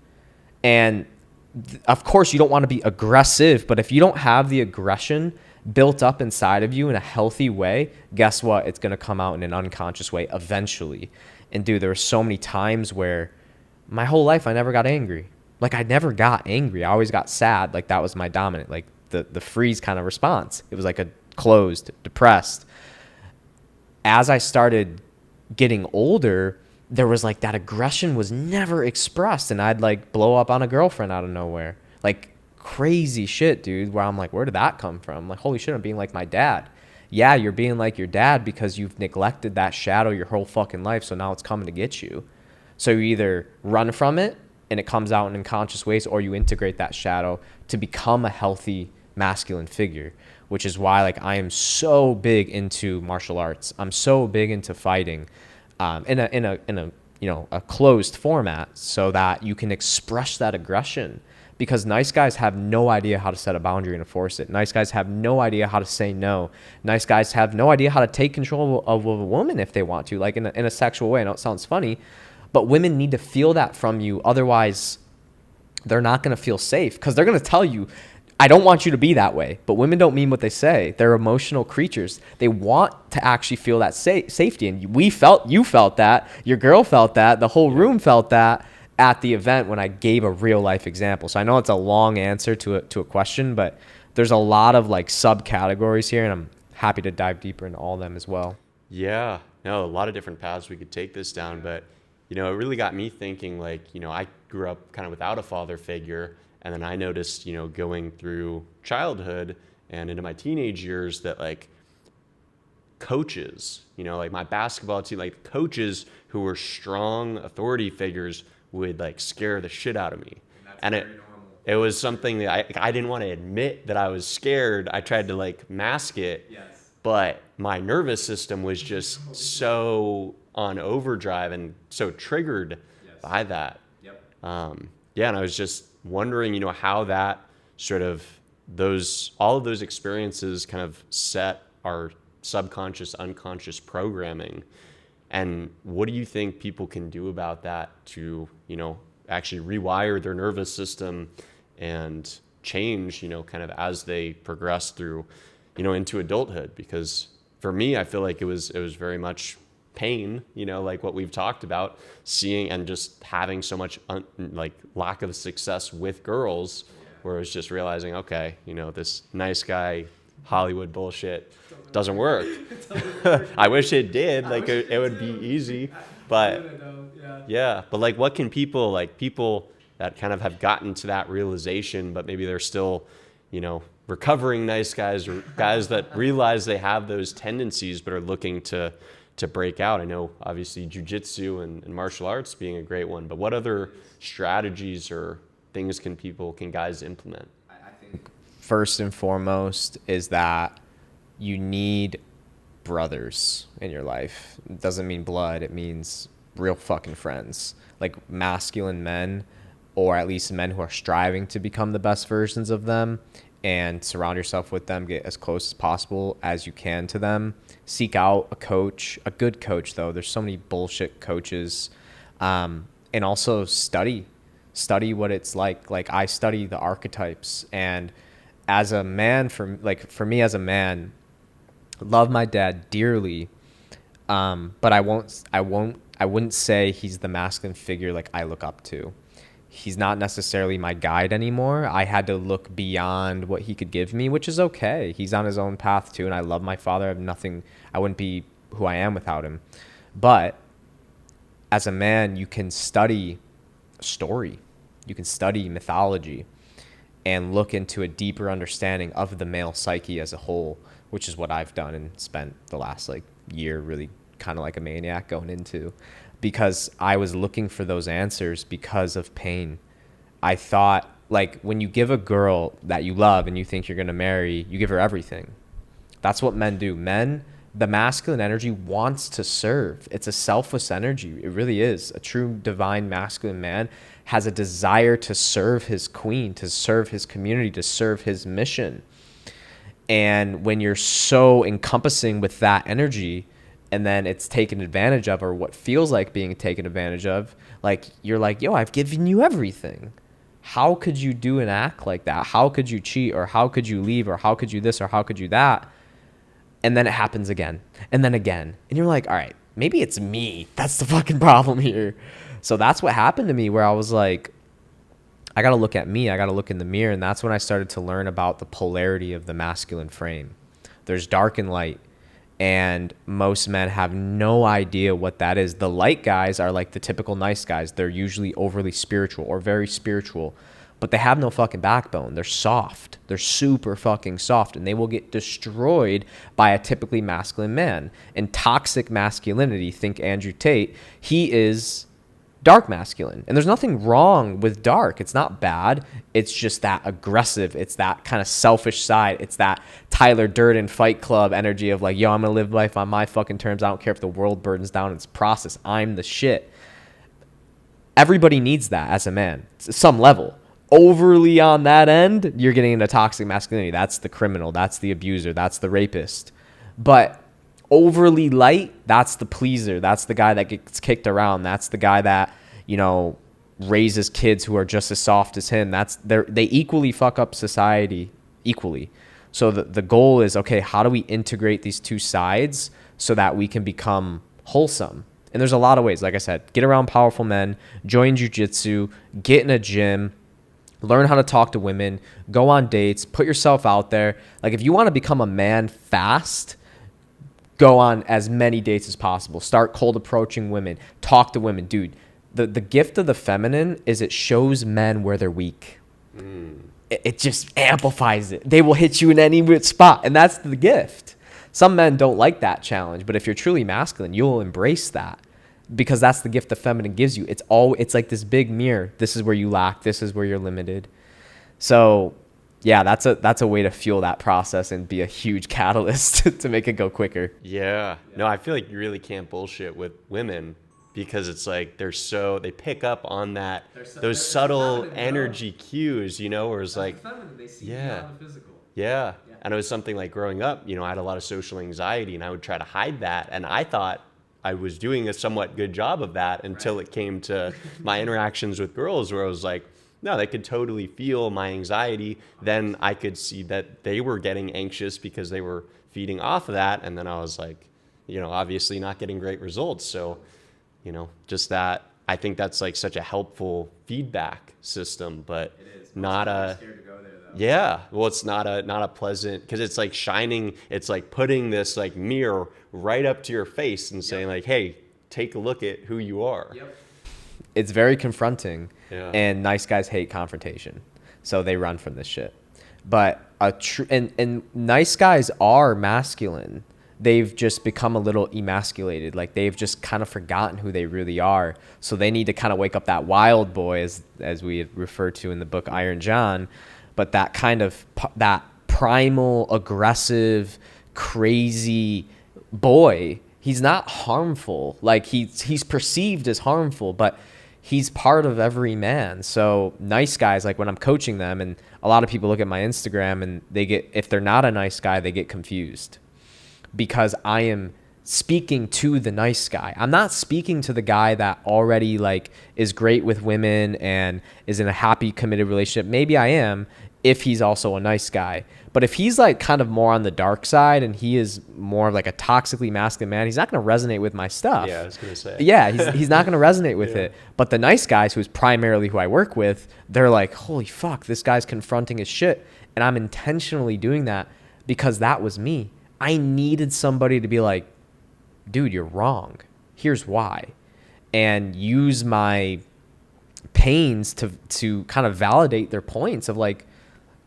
And of course you don't want to be aggressive, but if you don't have the aggression built up inside of you in a healthy way, guess what? It's going to come out in an unconscious way eventually. And dude, there were so many times where my whole life I never got angry. Like I never got angry. I always got sad. Like that was my dominant, like the freeze kind of response. It was like a closed, depressed. As I started getting older, there was like that aggression was never expressed, and I'd like blow up on a girlfriend out of nowhere. Like crazy shit, dude, where I'm like, where did that come from? Like, holy shit, I'm being like my dad. Yeah, you're being like your dad because you've neglected that shadow your whole fucking life, so now it's coming to get you. So you either run from it and it comes out in unconscious ways, or you integrate that shadow to become a healthy masculine figure, which is why like I am so big into martial arts. I'm so big into fighting in a you know, a closed format, so that you can express that aggression, because nice guys have no idea how to set a boundary and enforce it. Nice guys have no idea how to say no. Nice guys have no idea how to take control of a woman if they want to, like in a sexual way. I know it sounds funny, but women need to feel that from you. Otherwise, they're not going to feel safe, because they're going to tell you, I don't want you to be that way. But women don't mean what they say. They're emotional creatures. They want to actually feel that safety. And you felt that. Your girl felt that. The whole room felt that at the event when I gave a real life example. So I know it's a long answer to a question, but there's a lot of like subcategories here, and I'm happy to dive deeper into all of them as well. Yeah, no, a lot of different paths we could take this down, but you know, it really got me thinking, like, you know, I grew up kind of without a father figure. And then I noticed, you know, going through childhood and into my teenage years that like coaches, you know, like my basketball team, like coaches who were strong authority figures would like scare the shit out of me. And it was something that I didn't want to admit that I was scared. I tried to like mask it, but my nervous system was just so on overdrive and so triggered by that. Yeah, and I was just wondering, you know, how that sort of all of those experiences kind of set our subconscious, unconscious programming. And what do you think people can do about that to, you know, actually rewire their nervous system and change, you know, kind of as they progress through, you know, into adulthood? Because for me, I feel like it was very much pain, you know, like what we've talked about, seeing and just having so much like lack of success with girls, where it was just realizing, okay, you know, this nice guy Hollywood bullshit doesn't work. I wish it did, like it would be easy, but yeah, but like what can people that kind of have gotten to that realization, but maybe they're still, you know, recovering nice guys, or guys that realize they have those tendencies but are looking to break out? I know obviously jiu-jitsu and martial arts being a great one, but what other strategies or things can guys implement? I think first and foremost is that you need brothers in your life. It doesn't mean blood. It means real fucking friends, like masculine men, or at least men who are striving to become the best versions of them, and surround yourself with them. Get as close as possible as you can to them. Seek out a coach, a good coach though. There's so many bullshit coaches. And also study what it's like. Like I study the archetypes, and as a man, for me as a man, love my dad dearly. But I wouldn't say he's the masculine figure like I look up to. He's not necessarily my guide anymore. I had to look beyond what he could give me, which is okay. He's on his own path too, and I love my father. I wouldn't be who I am without him. But as a man, you can study story. You can study mythology. and look into a deeper understanding of the male psyche as a whole, which is what I've done and spent the last like year really kind of like a maniac going into, because I was looking for those answers because of pain. I thought, like, when you give a girl that you love and you think you're going to marry, you give her everything. That's what men do. Men, the masculine energy wants to serve. It's a selfless energy. It really is. A true divine masculine man has a desire to serve his queen, to serve his community, to serve his mission. And when you're so encompassing with that energy, and then it's taken advantage of, or what feels like being taken advantage of, like, you're like, yo, I've given you everything. How could you do an act like that? How could you cheat? Or how could you leave? Or how could you this? Or how could you that? And then it happens again. And then again. And you're like, all right, maybe it's me. That's the fucking problem here. So that's what happened to me, where I was like, I got to look at me. I got to look in the mirror. And that's when I started to learn about the polarity of the masculine frame. There's dark and light. And most men have no idea what that is. The light guys are like the typical nice guys. They're usually overly spiritual or very spiritual, but they have no fucking backbone. They're soft. They're super fucking soft, and they will get destroyed by a typically masculine man. And toxic masculinity, think Andrew Tate, he is dark masculine. And there's nothing wrong with dark. It's not bad. It's just that aggressive. It's that kind of selfish side. It's that Tyler Durden Fight Club energy of like, yo, I'm going to live life on my fucking terms. I don't care if the world burdens down its process. I'm the shit. Everybody needs that as a man, to some level. Overly on that end, you're getting into toxic masculinity. That's the criminal. That's the abuser. That's the rapist. But overly light, that's the pleaser. That's the guy that gets kicked around. That's the guy that, you know, raises kids who are just as soft as him. They equally fuck up society equally. So the goal is, okay, how do we integrate these two sides so that we can become wholesome? And there's a lot of ways. Like I said, get around powerful men, join jiu-jitsu, get in a gym, learn how to talk to women, go on dates, put yourself out there. Like, if you want to become a man fast, go on as many dates as possible. Start cold approaching women. Talk to women. Dude, the gift of the feminine is it shows men where they're weak. It just amplifies it. They will hit you in any spot, and that's the gift. Some men don't like that challenge, but if you're truly masculine, you'll embrace that, because that's the gift the feminine gives you. It's like this big mirror. This is where you lack. This is where you're limited. So yeah, that's a way to fuel that process and be a huge catalyst to make it go quicker. Yeah. No, I feel like you really can't bullshit with women, because it's like they pick up on those subtle feminine, energy cues, you know, where it's like, feminine, they see yeah. beyond the physical. yeah. And it was something like growing up, you know, I had a lot of social anxiety and I would try to hide that. And I thought I was doing a somewhat good job of that until it came to my interactions with girls, where I was like, no, they could totally feel my anxiety. Then I could see that they were getting anxious because they were feeding off of that. And then I was like, you know, obviously not getting great results. So, you know, just that, I think that's like such a helpful feedback system, but not a, Scared to go there, though. yeah, well, it's not a pleasant, because it's like shining, it's like putting this like mirror right up to your face and saying like, hey, take a look at who you are. Yep. It's very confronting. Yeah. And nice guys hate confrontation, so they run from this shit. But and nice guys are masculine. They've just become a little emasculated. Like, they've just kind of forgotten who they really are. So they need to kind of wake up that wild boy, as we refer to in the book Iron John. But that kind of that primal, aggressive, crazy boy, he's not harmful. Like, he's perceived as harmful, but he's part of every man. So nice guys, like when I'm coaching them, and a lot of people look at my Instagram and if they're not a nice guy, they get confused, because I am speaking to the nice guy. I'm not speaking to the guy that already like is great with women and is in a happy, committed relationship. Maybe I am, if he's also a nice guy. But if he's like kind of more on the dark side and he is more like a toxically masculine man, he's not going to resonate with my stuff. Yeah, I was gonna say. Yeah, he's not going to resonate with it. But the nice guys, who's primarily who I work with, they're like, holy fuck, this guy's confronting his shit. And I'm intentionally doing that because that was me. I needed somebody to be like, dude, you're wrong. Here's why. And use my pains to kind of validate their points of like,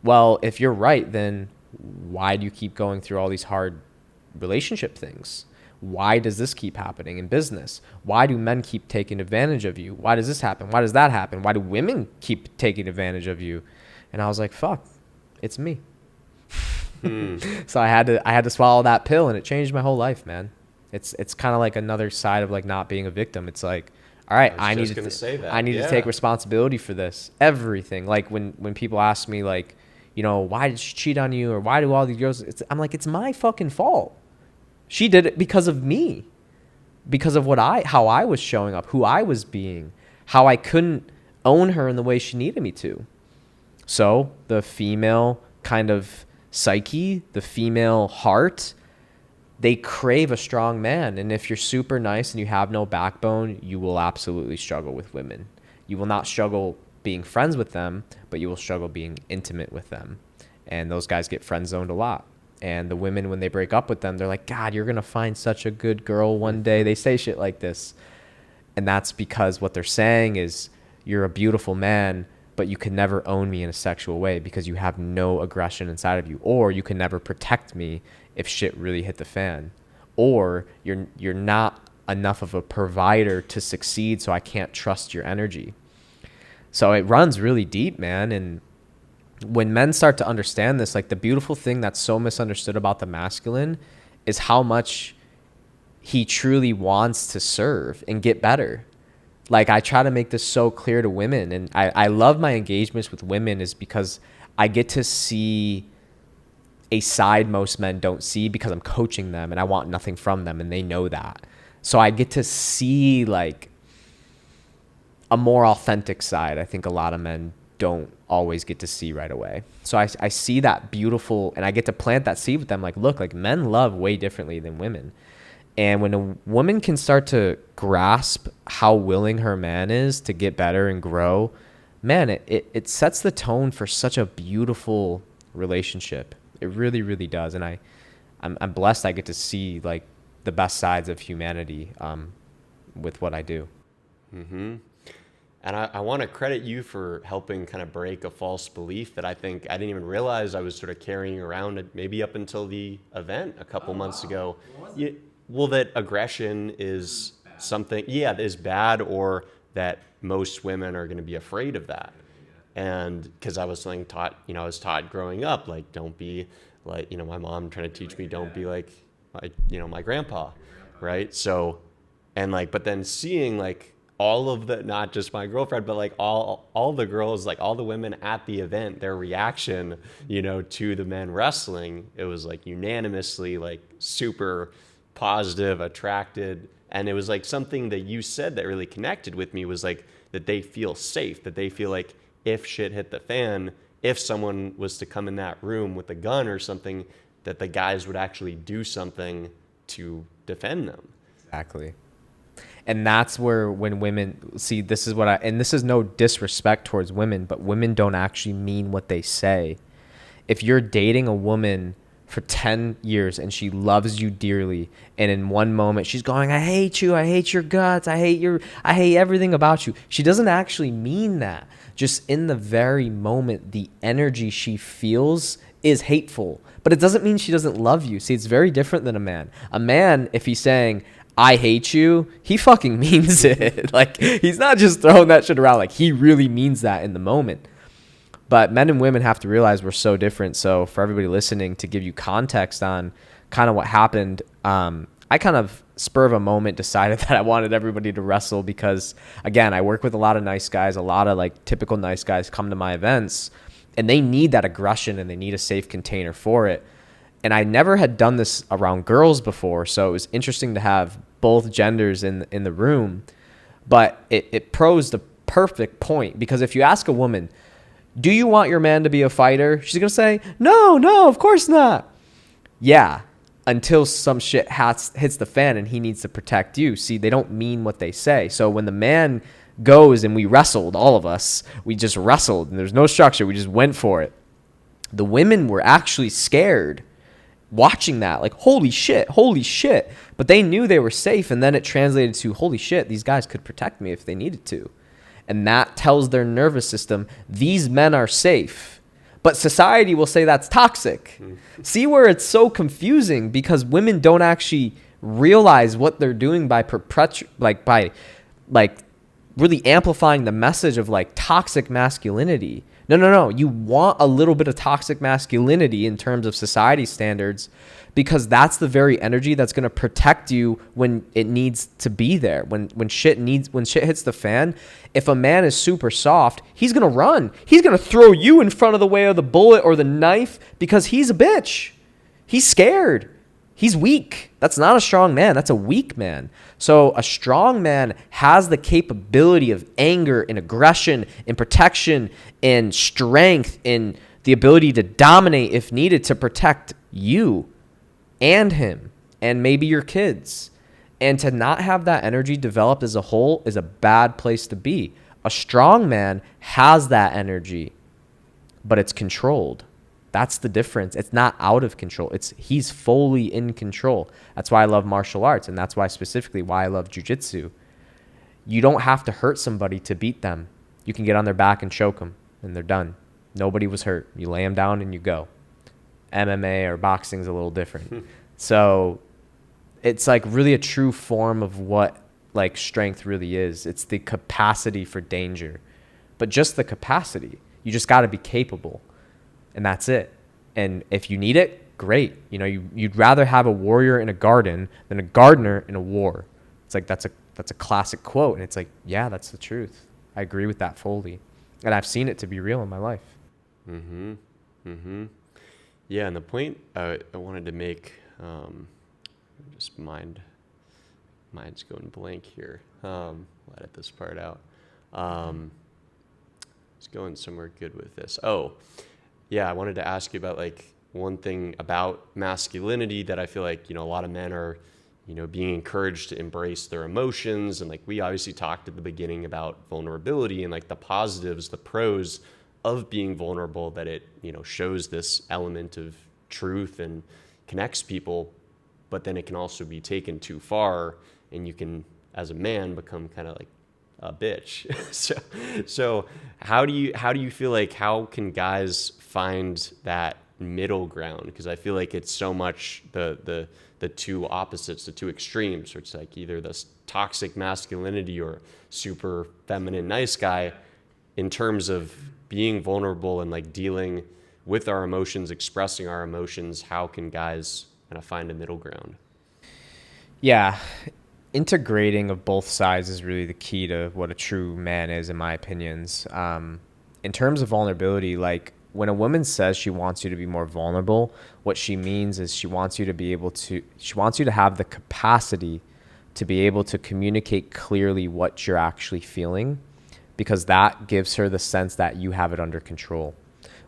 Well, if you're right, then why do you keep going through all these hard relationship things? Why does this keep happening in business? Why do men keep taking advantage of you? Why does this happen? Why does that happen? Why do women keep taking advantage of you? And I was like, fuck, it's me. So I had to swallow that pill, and it changed my whole life, man. It's kind of like another side of like not being a victim. It's like, all right, I need to take responsibility for this. Everything. Like when people ask me like, you know, why did she cheat on you, or why do all these girls? I'm like, it's my fucking fault. She did it because of me, because of how I was showing up, who I was being, how I couldn't own her in the way she needed me to. So the female kind of psyche, the female heart, they crave a strong man. And if you're super nice and you have no backbone, you will absolutely struggle with women. You will not struggle being friends with them, but you will struggle being intimate with them. And those guys get friend zoned a lot. And the women, when they break up with them, they're like, God, you're going to find such a good girl one day. They say shit like this. And that's because what they're saying is, you're a beautiful man, but you can never own me in a sexual way because you have no aggression inside of you. Or you can never protect me if shit really hit the fan. Or you're not enough of a provider to succeed, so I can't trust your energy. So it runs really deep, man. And when men start to understand this, like the beautiful thing that's so misunderstood about the masculine is how much he truly wants to serve and get better. Like I try to make this so clear to women, and I love my engagements with women is because I get to see a side most men don't see because I'm coaching them and I want nothing from them and they know that. So I get to see like a more authentic side I think a lot of men don't always get to see right away. So I see that beautiful, and I get to plant that seed with them. Like, look, like men love way differently than women. And when a woman can start to grasp how willing her man is to get better and grow, man, it sets the tone for such a beautiful relationship. It really, really does. And I'm blessed I get to see like the best sides of humanity with what I do. Mm-hmm. And I want to credit you for helping kind of break a false belief that I think I didn't even realize I was sort of carrying around maybe up until the event a couple months ago. Well, that aggression is something, that is bad, or that most women are going to be afraid of that. And because I was taught, I was taught growing up, like, don't be like, my mom trying to teach me, don't be like, my grandpa, right? So, and like, but then seeing like all of the, not just my girlfriend, but like all the girls, like all the women at the event, their reaction, to the men wrestling, it was like unanimously like super positive, attracted. And it was like something that you said that really connected with me was like that they feel safe, that they feel like if shit hit the fan, if someone was to come in that room with a gun or something, that the guys would actually do something to defend them. Exactly. And that's where when women see, this is what and this is no disrespect towards women, but women don't actually mean what they say. If you're dating a woman for 10 years and she loves you dearly, and in one moment she's going, I hate you, I hate your guts, I hate everything about you. She doesn't actually mean that. Just in the very moment, the energy she feels is hateful, but it doesn't mean she doesn't love you. See, it's very different than a man. A man, if he's saying, I hate you, he fucking means it. Like, he's not just throwing that shit around. Like, he really means that in the moment. But men and women have to realize we're so different. So for everybody listening, to give you context on kind of what happened, I kind of spur of a moment decided that I wanted everybody to wrestle because, again, I work with a lot of nice guys. A lot of like typical nice guys come to my events and they need that aggression and they need a safe container for it. And I never had done this around girls before, so it was interesting to have both genders in the room. But it pros the perfect point, because if you ask a woman, do you want your man to be a fighter? She's going to say, no, of course not. Yeah, until some shit hits the fan and he needs to protect you. See, they don't mean what they say. So when the man goes and we wrestled, all of us, we just wrestled and there's no structure. We just went for it. The women were actually scared watching that, like, holy shit. But they knew they were safe, and then it translated to, holy shit, these guys could protect me if they needed to. And that tells their nervous system, these men are safe. but society will say that's toxic. See where it's so confusing, because women don't actually realize what they're doing by really amplifying the message of like toxic masculinity. No. You want a little bit of toxic masculinity in terms of society standards, because that's the very energy that's going to protect you when it needs to be there. When shit hits the fan, if a man is super soft, he's going to run. He's going to throw you in front of the way of the bullet or the knife because he's a bitch. He's scared. He's weak. That's not a strong man. That's a weak man. So a strong man has the capability of anger and aggression and protection and strength and the ability to dominate if needed to protect you and him and maybe your kids. And to not have that energy developed as a whole is a bad place to be. A strong man has that energy, but it's controlled. That's the difference. It's not out of control. He's fully in control. That's why I love martial arts, and that's why specifically why I love jiu-jitsu. You don't have to hurt somebody to beat them. You can get on their back and choke them, and they're done. Nobody was hurt. You lay them down and you go. MMA or boxing is a little different. So it's like really a true form of what like strength really is. It's the capacity for danger, but just the capacity. You just got to be capable. And that's it. And if you need it, great. You know, you'd rather have a warrior in a garden than a gardener in a war. It's like that's a classic quote, and it's like, yeah, that's the truth. I agree with that fully, and I've seen it to be real in my life. Yeah, and the point I wanted to make, just mind's going blank here. I'll edit this part out. It's going somewhere good with this. Oh. Yeah, I wanted to ask you about like one thing about masculinity that I feel like, you know, a lot of men are, you know, being encouraged to embrace their emotions. And like we obviously talked at the beginning about vulnerability and like the positives, the pros of being vulnerable, that it, you know, shows this element of truth and connects people. But then it can also be taken too far, and you can, as a man, become kind of like a bitch. So how do you feel like, how can guys find that middle ground? Because I feel like it's so much the two opposites, the two extremes, where it's like either this toxic masculinity or super feminine nice guy. In terms of being vulnerable and like dealing with our emotions, expressing our emotions, how can guys kind of find a middle ground? Yeah. Integrating of both sides is really the key to what a true man is, in my opinions. In terms of vulnerability, like when a woman says she wants you to be more vulnerable, what she means is she wants you to have the capacity to be able to communicate clearly what you're actually feeling, because that gives her the sense that you have it under control.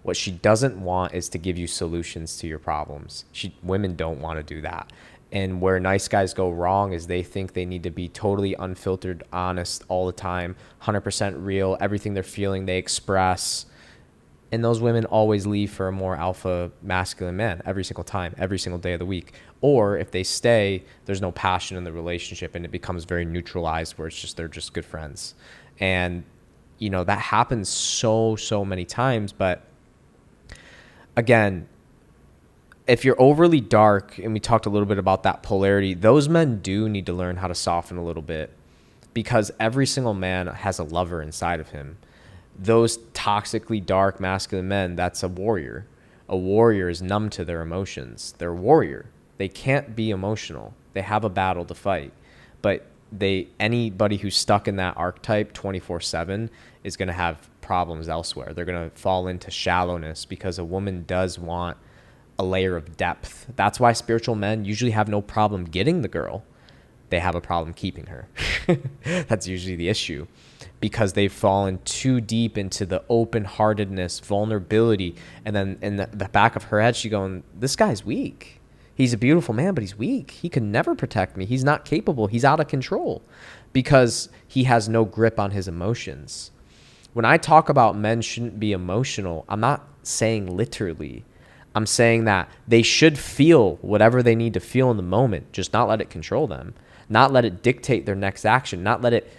What she doesn't want is to give you solutions to your problems. Women don't want to do that. And where nice guys go wrong is they think they need to be totally unfiltered, honest all the time, 100% real, everything they're feeling, they express. And those women always leave for a more alpha masculine man every single time, every single day of the week. Or if they stay, there's no passion in the relationship, and it becomes very neutralized, where they're just good friends. And, you know, that happens so many times. But again, if you're overly dark, and we talked a little bit about that polarity, those men do need to learn how to soften a little bit, because every single man has a lover inside of him. Those toxically dark masculine men, that's a warrior. A warrior is numb to their emotions. They're a warrior. They can't be emotional. They have a battle to fight. But anybody who's stuck in that archetype 24/7 is going to have problems elsewhere. They're going to fall into shallowness, because a woman does want a layer of depth. That's why spiritual men usually have no problem getting the girl. They have a problem keeping her. That's usually the issue, because they've fallen too deep into the open-heartedness, vulnerability, and then in the back of her head, she's going, this guy's weak. He's a beautiful man, but he's weak. He can never protect me. He's not capable. He's out of control, because he has no grip on his emotions. When I talk about men shouldn't be emotional, I'm not saying literally. I'm saying that they should feel whatever they need to feel in the moment, just not let it control them, not let it dictate their next action, not let it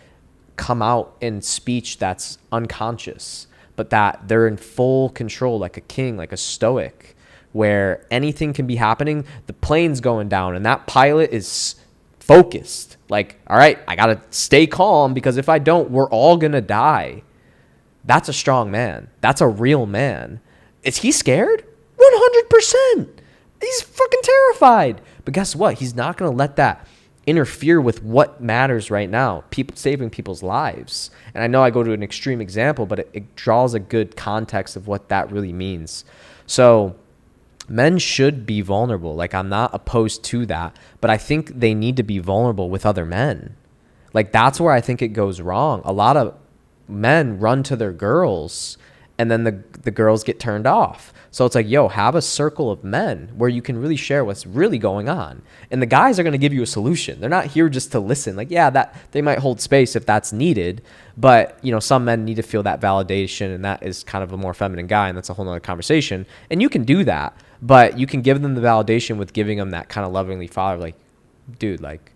come out in speech that's unconscious, but but that they're in full control, like a king, like a stoic, where anything can be happening. The plane's going down and that pilot is focused. Like, all right, I got to stay calm because if I don't, we're all going to die. That's a strong man. That's a real man. Is he scared? 100%. He's fucking terrified. But guess what? He's not going to let that interfere with what matters right now, people saving people's lives. And I know I go to an extreme example, but it draws a good context of what that really means. So men should be vulnerable. Like, I'm not opposed to that, but I think they need to be vulnerable with other men. Like, that's where I think it goes wrong. A lot of men run to their girls and then the girls get turned off. So it's like, yo, have a circle of men where you can really share what's really going on. And the guys are going to give you a solution. They're not here just to listen. Like, yeah, that they might hold space if that's needed. But, you know, some men need to feel that validation, and that is kind of a more feminine guy, and that's a whole nother conversation. And you can do that, but you can give them the validation with giving them that kind of lovingly father, like, dude, like,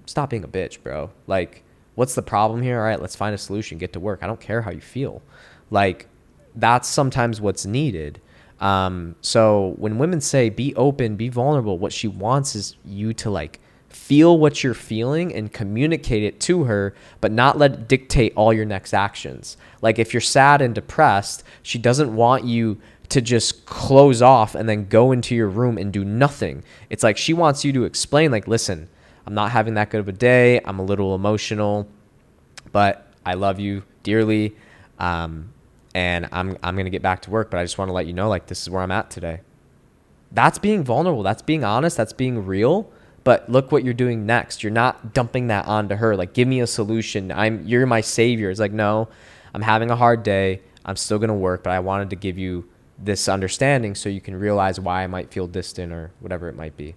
stop being a bitch, bro. Like, what's the problem here? All right, let's find a solution. Get to work. I don't care how you feel. Like, that's sometimes what's needed. So when women say be open, be vulnerable, what she wants is you to, like, feel what you're feeling and communicate it to her, but not let it dictate all your next actions. Like, if you're sad and depressed, she doesn't want you to just close off and then go into your room and do nothing. It's like she wants you to explain, like, listen, I'm not having that good of a day. I'm a little emotional, but I love you dearly. And I'm going to get back to work, but I just want to let you know, like, this is where I'm at today. That's being vulnerable. That's being honest. That's being real. But look what you're doing next. You're not dumping that onto her. Like, give me a solution. You're my savior. It's like, no, I'm having a hard day. I'm still going to work, but I wanted to give you this understanding so you can realize why I might feel distant or whatever it might be.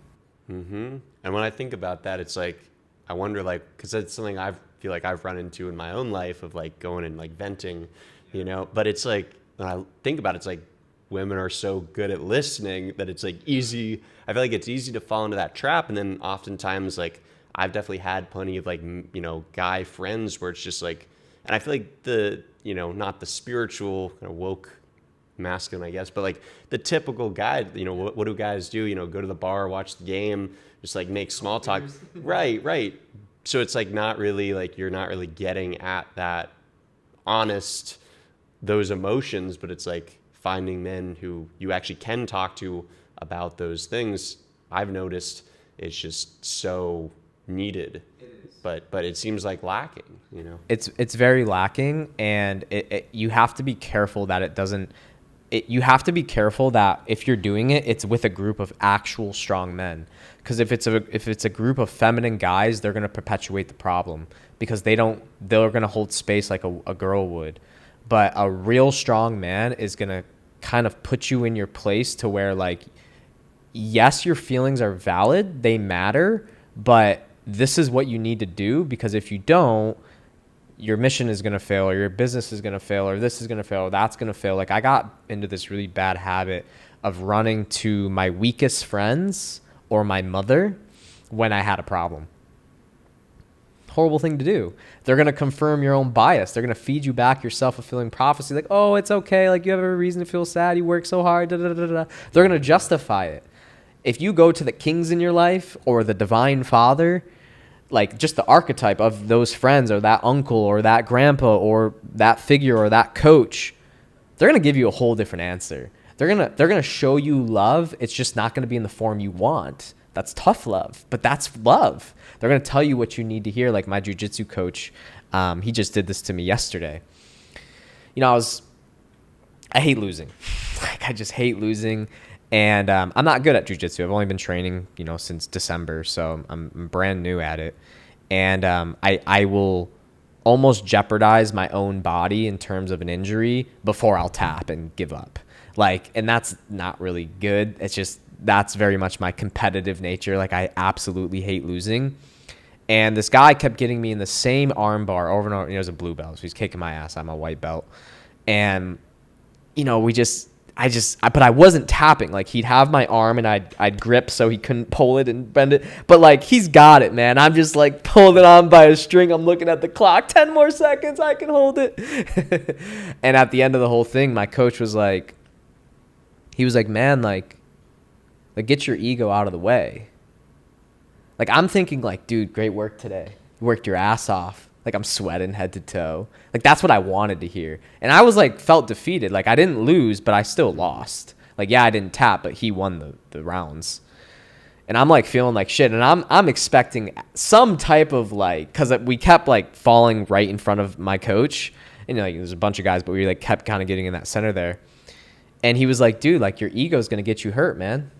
Mm-hmm. And when I think about that, it's like, I wonder, like, because it's something I feel like I've run into in my own life of, like, going and, like, venting, you know, but it's like, when I think about it, it's like women are so good at listening that it's like easy. I feel like it's easy to fall into that trap. And then oftentimes, like, I've definitely had plenty of, like, you know, guy friends where it's just like, and I feel like the, you know, not the spiritual kind of woke masculine, I guess, but like the typical guy, you know, what do guys do? You know, go to the bar, watch the game, just like make small talk. Right. So it's like not really, like, you're not really getting at that honest, those emotions, but it's like finding men who you actually can talk to about those things. I've noticed it's just so needed, but it seems like lacking, you know. It's very lacking, and you have to be careful that it doesn't. You have to be careful that if you're doing it, it's with a group of actual strong men. Because if it's a group of feminine guys, they're gonna perpetuate the problem because they're gonna hold space like a girl would. But a real strong man is going to kind of put you in your place to where, like, yes, your feelings are valid. They matter. But this is what you need to do, because if you don't, your mission is going to fail, or your business is going to fail, or this is going to fail, or that's going to fail. Like, I got into this really bad habit of running to my weakest friends or my mother when I had a problem. Horrible thing to do. They're going to confirm your own bias. They're going to feed you back your self-fulfilling prophecy. Like, oh, it's okay. Like, you have every reason to feel sad. You work so hard. Da, da, da, da. They're going to justify it. If you go to the kings in your life or the divine father, like just the archetype of those friends or that uncle or that grandpa or that figure or that coach, they're going to give you a whole different answer. They're going to show you love. It's just not going to be in the form you want. That's tough love, but that's love. They're going to tell you what you need to hear. Like my jiu-jitsu coach, he just did this to me yesterday. You know, I hate losing. Like, I just hate losing. And I'm not good at jiu-jitsu. I've only been training, you know, since December. So I'm brand new at it. And I will almost jeopardize my own body in terms of an injury before I'll tap and give up. Like, and that's not really good. It's just, that's very much my competitive nature. Like, I absolutely hate losing. And this guy kept getting me in the same arm bar over and over. He was a blue belt, so he's kicking my ass. I'm a white belt. And, you know, but I wasn't tapping. Like, he'd have my arm and I'd grip so he couldn't pull it and bend it. But like, he's got it, man. I'm just like pulling it on by a string. I'm looking at the clock. 10 more seconds. I can hold it. And at the end of the whole thing, my coach was like, man, like get your ego out of the way. Like, I'm thinking like, dude, great work today. You worked your ass off. Like, I'm sweating head to toe. Like, that's what I wanted to hear. And I was like, felt defeated. Like, I didn't lose, but I still lost. Like, yeah, I didn't tap, but he won the rounds. And I'm like feeling like shit. And I'm expecting some type of like, cause we kept like falling right in front of my coach. And like, there's a bunch of guys, but we like kept kind of getting in that center there. And he was like, dude, like, your ego's going to get you hurt, man.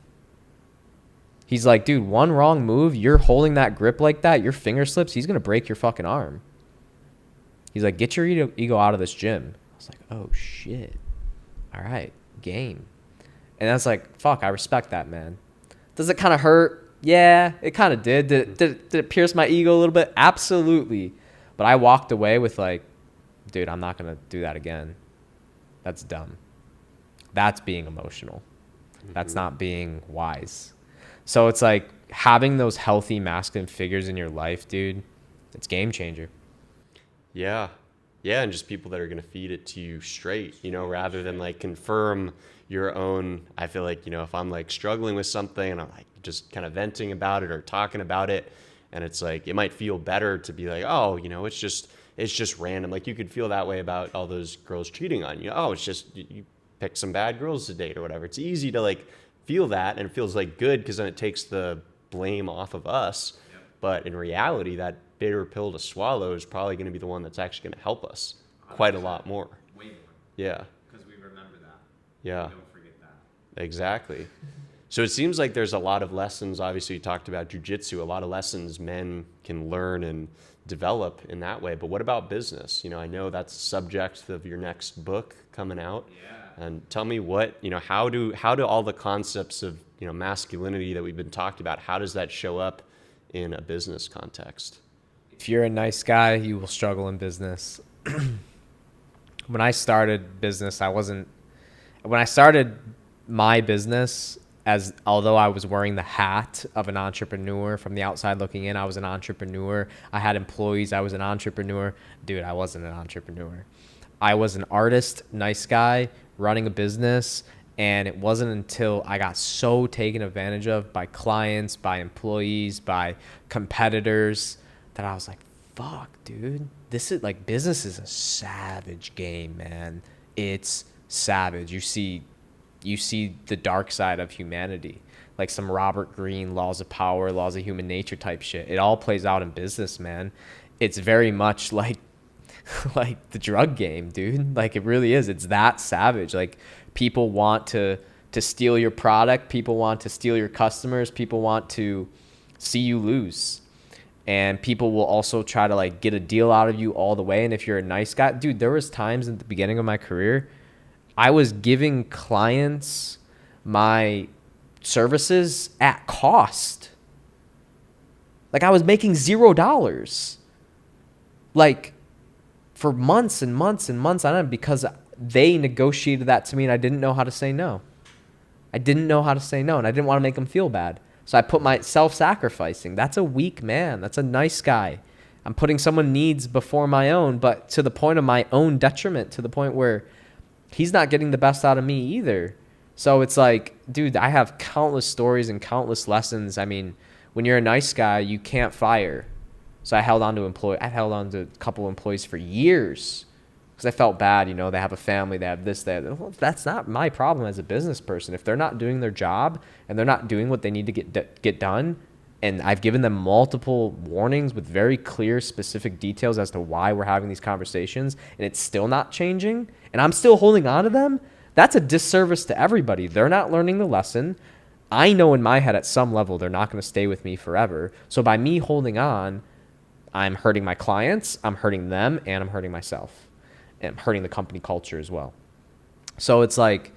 He's like, dude, one wrong move, you're holding that grip like that, your finger slips, he's going to break your fucking arm. He's like, get your ego out of this gym. I was like, oh, shit. All right, game. And I was like, fuck, I respect that, man. Does it kind of hurt? Yeah, it kind of did. Did it pierce my ego a little bit? Absolutely. But I walked away with like, dude, I'm not going to do that again. That's dumb. That's being emotional. That's not being wise. So it's like having those healthy masculine figures in your life, dude, it's game changer. Yeah. Yeah. And just people that are going to feed it to you straight, you know, rather than like confirm your own. I feel like, you know, if I'm like struggling with something and I'm like just kind of venting about it or talking about it, and it's like, it might feel better to be like, oh, you know, it's just random. Like, you could feel that way about all those girls cheating on you. Oh, it's just, you pick some bad girls to date or whatever. It's easy to like feel that, and it feels like good because then it takes the blame off of us. Yep. But in reality, that bitter pill to swallow is probably going to be the one that's actually going to help us quite a lot more. Way more. Yeah. Because we remember that. Yeah. We don't forget that. Exactly. So it seems like there's a lot of lessons. Obviously, you talked about jujitsu, a lot of lessons men can learn and develop in that way. But what about business? You know, I know that's the subject of your next book coming out. Yeah. And tell me what, you know, how do all the concepts of, you know, masculinity that we've been talked about, how does that show up in a business context? If you're a nice guy, you will struggle in business. When I started business, when I started my business, although I was wearing the hat of an entrepreneur from the outside looking in, I was an entrepreneur. I had employees. I was an entrepreneur. Dude, I wasn't an entrepreneur. I was an artist, nice guy, running a business, and it wasn't until I got so taken advantage of by clients, by employees, by competitors, that I was like, fuck, dude, this is like, business is a savage game, man. It's savage. You see the dark side of humanity, like some Robert Greene laws of power, laws of human nature type shit. It all plays out in business, man. It's very much like the drug game, dude. Like, it really is. It's that savage. Like, people want to steal your product. People want to steal your customers. People want to see you lose. And people will also try to like get a deal out of you all the way. And if you're a nice guy, dude, there was times at the beginning of my career, I was giving clients my services at cost. Like, I was making $0. Like, for months and months and months on end, because they negotiated that to me and I didn't know how to say no. I didn't know how to say no, and I didn't want to make them feel bad. So I put my self-sacrificing. That's a weak man. That's a nice guy. I'm putting someone's needs before my own, but to the point of my own detriment, to the point where he's not getting the best out of me either. So it's like, dude, I have countless stories and countless lessons. I mean, when you're a nice guy, you can't fire. So I held on to a couple employees for years because I felt bad. You know, they have a family, they have this, they have that. Well, that's not my problem as a business person. If they're not doing their job and they're not doing what they need to get done, and I've given them multiple warnings with very clear, specific details as to why we're having these conversations, and it's still not changing, and I'm still holding on to them, that's a disservice to everybody. They're not learning the lesson. I know in my head at some level they're not going to stay with me forever. So by me holding on, I'm hurting my clients, I'm hurting them, and I'm hurting myself. And I'm hurting the company culture as well. So it's like,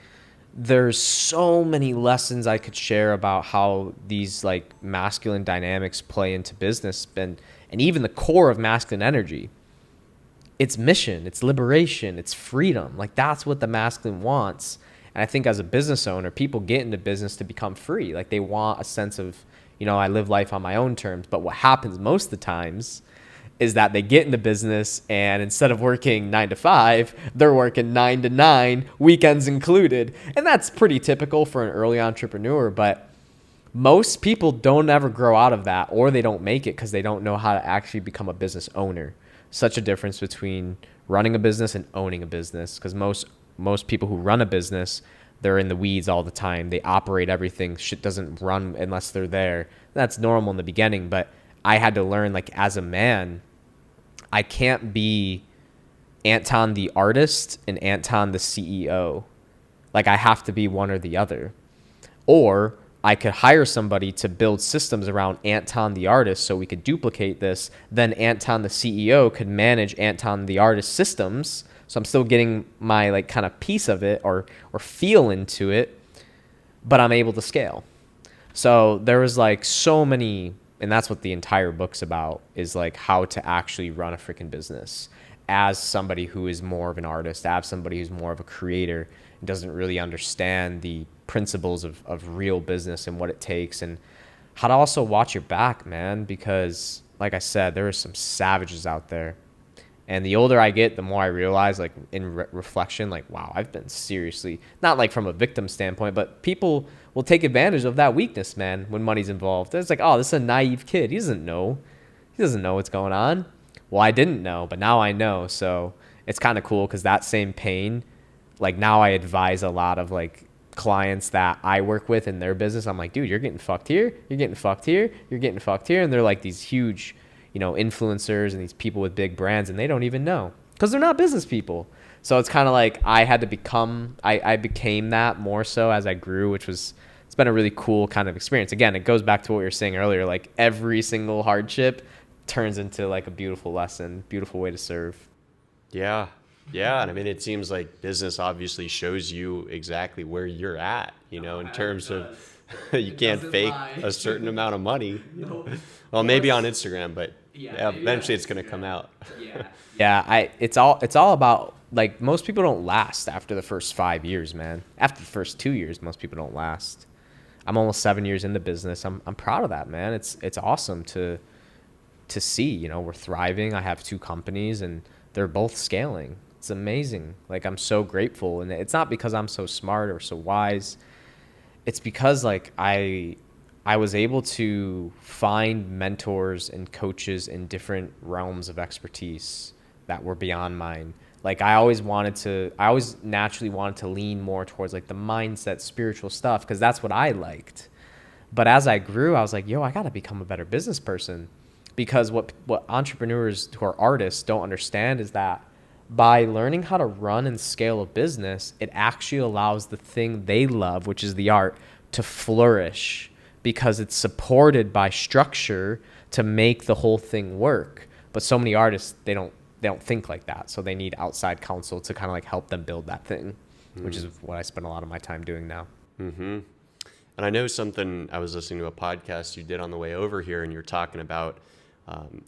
there's so many lessons I could share about how these like masculine dynamics play into business and even the core of masculine energy. It's mission, it's liberation, it's freedom. Like, that's what the masculine wants. And I think as a business owner, people get into business to become free. Like they want a sense of, I live life on my own terms. But what happens most of the times is that they get into business and instead of working 9 to 5, they're working 9 to 9, weekends included. And that's pretty typical for an early entrepreneur. But most people don't ever grow out of that, or they don't make it because they don't know how to actually become a business owner. Such a difference between running a business and owning a business, because most people who run a business, they're in the weeds all the time. They operate everything. Shit doesn't run unless they're there. That's normal in the beginning, but I had to learn, like, as a man, I can't be Anton the artist and Anton the CEO. Like, I have to be one or the other. Or I could hire somebody to build systems around Anton the artist so we could duplicate this. Then Anton the CEO could manage Anton the artist systems. So I'm still getting my like kind of piece of it or feel into it, but I'm able to scale. So there was like so many, and that's what the entire book's about, is like how to actually run a freaking business as somebody who is more of an artist, as somebody who's more of a creator and doesn't really understand the principles of real business and what it takes, and how to also watch your back, man, because like I said, there are some savages out there. And the older I get, the more I realize, like in reflection, like, wow, I've been seriously, not like from a victim standpoint, but people will take advantage of that weakness, man, when money's involved. It's like, oh, this is a naive kid. He doesn't know what's going on. Well, I didn't know, but now I know. So it's kind of cool because that same pain, like now I advise a lot of like clients that I work with in their business. I'm like, dude, you're getting fucked here. You're getting fucked here. You're getting fucked here. And they're like these huge, influencers and these people with big brands, and they don't even know because they're not business people. So it's kind of like I had to I became that more so as I grew, it's been a really cool kind of experience. Again, it goes back to what we were saying earlier, like every single hardship turns into like a beautiful lesson, beautiful way to serve. Yeah. Yeah. And I mean, it seems like business obviously shows you exactly where you're at, in terms of you can't fake a certain amount of money. Well, maybe on Instagram, but eventually it's going to come out. It's all about, like, most people don't last after the first 5 years, man. After the first 2 years, most people don't last. I'm almost 7 years into business. I'm proud of that, man. It's awesome to see, we're thriving. I have 2 companies and they're both scaling. It's amazing. Like, I'm so grateful. And it's not because I'm so smart or so wise. It's because like I was able to find mentors and coaches in different realms of expertise that were beyond mine. Like I always naturally wanted to lean more towards like the mindset, spiritual stuff, because that's what I liked. But as I grew, I was like, yo, I got to become a better business person, because what entrepreneurs who are artists don't understand is that by learning how to run and scale a business, it actually allows the thing they love, which is the art, to flourish, because it's supported by structure to make the whole thing work. But so many artists, they don't think like that. So they need outside counsel to kind of like help them build that thing, which is what I spend a lot of my time doing now. Mm-hmm. And I know I was listening to a podcast you did on the way over here, and you're talking about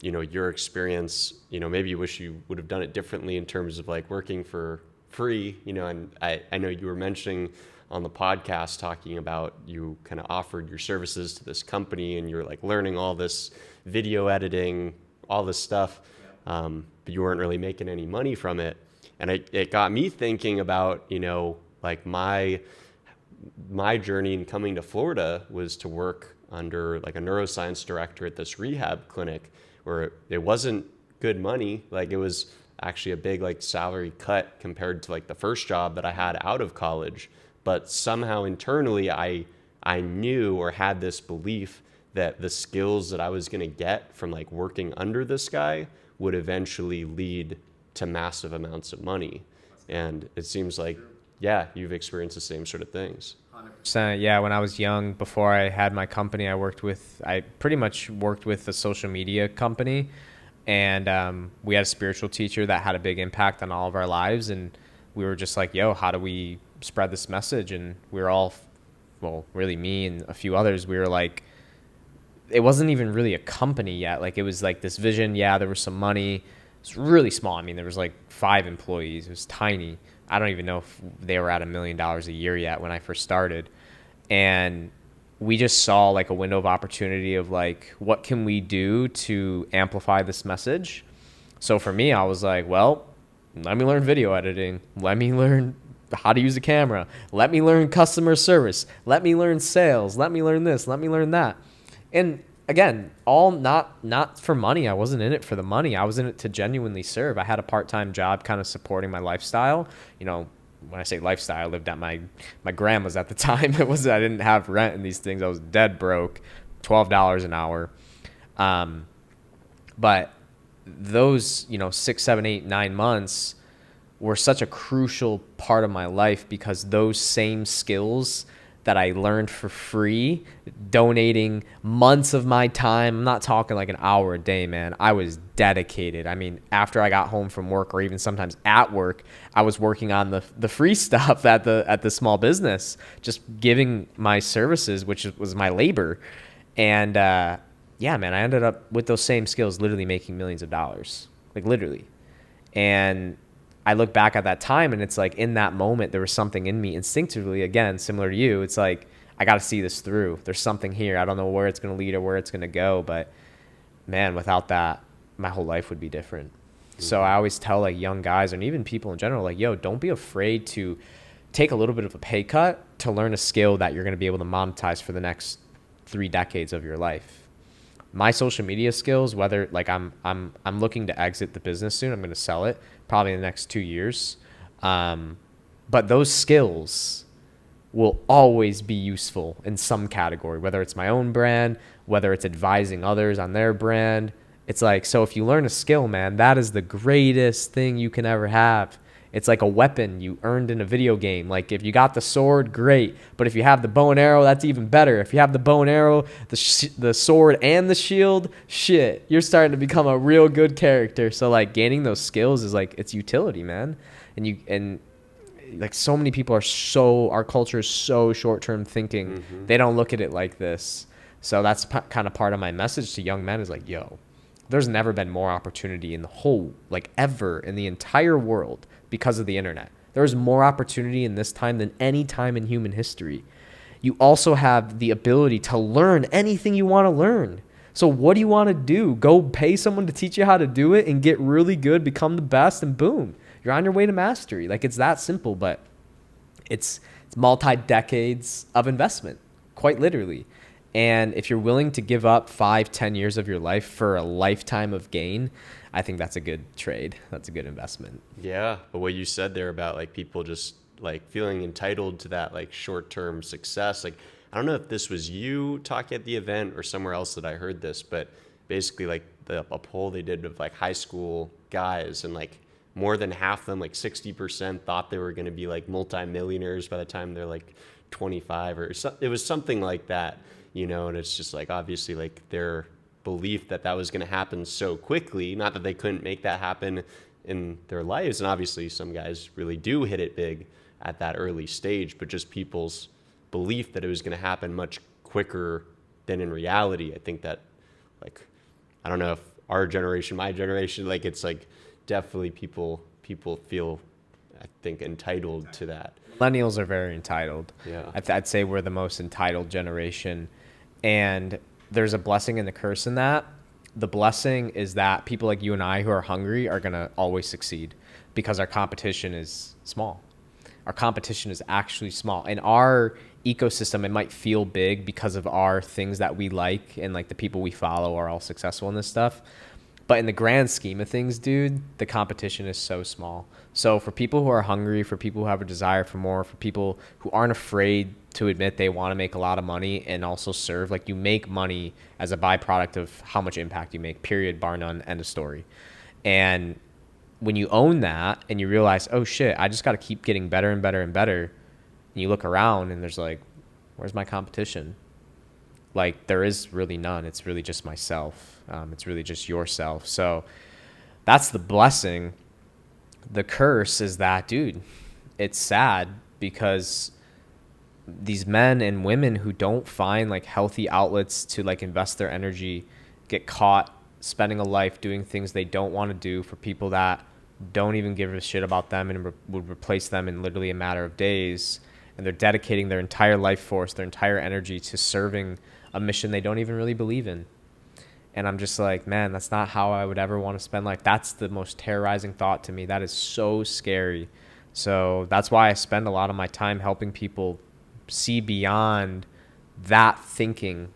your experience, maybe you wish you would have done it differently in terms of like working for free, and I know you were mentioning on the podcast talking about you kind of offered your services to this company and you're like learning all this video editing, all this stuff, but you weren't really making any money from it. And it got me thinking about, like my journey in coming to Florida was to work under like a neuroscience director at this rehab clinic where it wasn't good money. Like it was actually a big like salary cut compared to like the first job that I had out of college. But somehow internally I knew or had this belief that the skills that I was going to get from like working under this guy would eventually lead to massive amounts of money. And it seems like, you've experienced the same sort of things. 100%. Yeah, when I was young, before I had my company, I pretty much worked with a social media company, and we had a spiritual teacher that had a big impact on all of our lives, and we were just like, yo, how do we spread this message? And we were all, well, really me and a few others, we were like, it wasn't even really a company yet. Like it was like this vision. Yeah, there was some money, It's really small. I mean, there was like 5 employees. It was tiny. I don't even know if they were at $1 million a year yet when I first started. And we just saw like a window of opportunity of like, what can we do to amplify this message? So for me, I was like, well, let me learn video editing. Let me learn how to use a camera. Let me learn customer service. Let me learn sales. Let me learn this. Let me learn that. And again, all not for money. I wasn't in it for the money. I was in it to genuinely serve. I had a part-time job kind of supporting my lifestyle. You know, when I say lifestyle, I lived at my grandma's at the time. I didn't have rent and these things. I was dead broke, $12 an hour. But those, 6, 7, 8, 9 months were such a crucial part of my life because those same skills that I learned for free, donating months of my time. I'm not talking like an hour a day, man. I was dedicated. I mean, after I got home from work or even sometimes at work, I was working on the free stuff at the small business, just giving my services, which was my labor. And yeah, man, I ended up with those same skills literally making millions of dollars, like literally. And I look back at that time and it's like in that moment, there was something in me instinctively, again, similar to you. It's like, I got to see this through. There's something here. I don't know where it's going to lead or where it's going to go. But man, without that, my whole life would be different. Mm-hmm. So I always tell like young guys and even people in general, like, yo, don't be afraid to take a little bit of a pay cut to learn a skill that you're going to be able to monetize for the next 3 decades of your life. My social media skills, whether like I'm looking to exit the business soon, I'm going to sell it probably in the next 2 years. But those skills will always be useful in some category, whether it's my own brand, whether it's advising others on their brand. It's like, so if you learn a skill, man, that is the greatest thing you can ever have. It's like a weapon you earned in a video game. Like if you got the sword, great. But if you have the bow and arrow, that's even better. If you have the bow and arrow, the sword and the shield, shit, you're starting to become a real good character. So like gaining those skills is like, it's utility, man. And like so many people our culture is so short-term thinking. Mm-hmm. They don't look at it like this. So that's kind of part of my message to young men is like, yo, there's never been more opportunity in the whole, like ever in the entire world because of the internet. There's more opportunity in this time than any time in human history. You also have the ability to learn anything you want to learn. So what do you want to do? Go pay someone to teach you how to do it and get really good, become the best, and boom, you're on your way to mastery. Like it's that simple, but it's multi-decades of investment, quite literally. And if you're willing to give up 5-10 years of your life for a lifetime of gain, I think that's a good trade. That's a good investment. Yeah. But what you said there about like people just like feeling entitled to that like short-term success. Like, I don't know if this was you talking at the event or somewhere else that I heard this, but basically like a poll they did of like high school guys and like more than half of them, like 60% thought they were going to be like multimillionaires by the time they're like 25 or so. It was something like that. And it's just like, obviously like their belief that was going to happen so quickly, not that they couldn't make that happen in their lives. And obviously some guys really do hit it big at that early stage, but just people's belief that it was going to happen much quicker than in reality. I think that like, I don't know if our generation, my generation, like it's like definitely people feel, I think, entitled to that. Millennials are very entitled. Yeah. I'd say we're the most entitled generation. And there's a blessing and a curse in that. The blessing is that people like you and I who are hungry are going to always succeed because our competition is small. Our competition is actually small. In our ecosystem, it might feel big because of our things that we like and like the people we follow are all successful in this stuff. But in the grand scheme of things, dude, the competition is so small. So for people who are hungry, for people who have a desire for more, for people who aren't afraid to admit they want to make a lot of money and also serve, like you make money as a byproduct of how much impact you make, period, bar none, end of story. And when you own that and you realize, oh shit, I just got to keep getting better and better and better. And you look around and there's like, where's my competition? Like there is really none. It's really just myself. It's really just yourself. So that's the blessing. The curse is that, dude, it's sad because these men and women who don't find like healthy outlets to like invest their energy get caught spending a life doing things they don't want to do for people that don't even give a shit about them and would replace them in literally a matter of days. And they're dedicating their entire life force, their entire energy to serving a mission they don't even really believe in. And I'm just like, man, that's not how I would ever want to spend life. That's the most terrorizing thought to me. That is so scary. So that's why I spend a lot of my time helping people see beyond that thinking,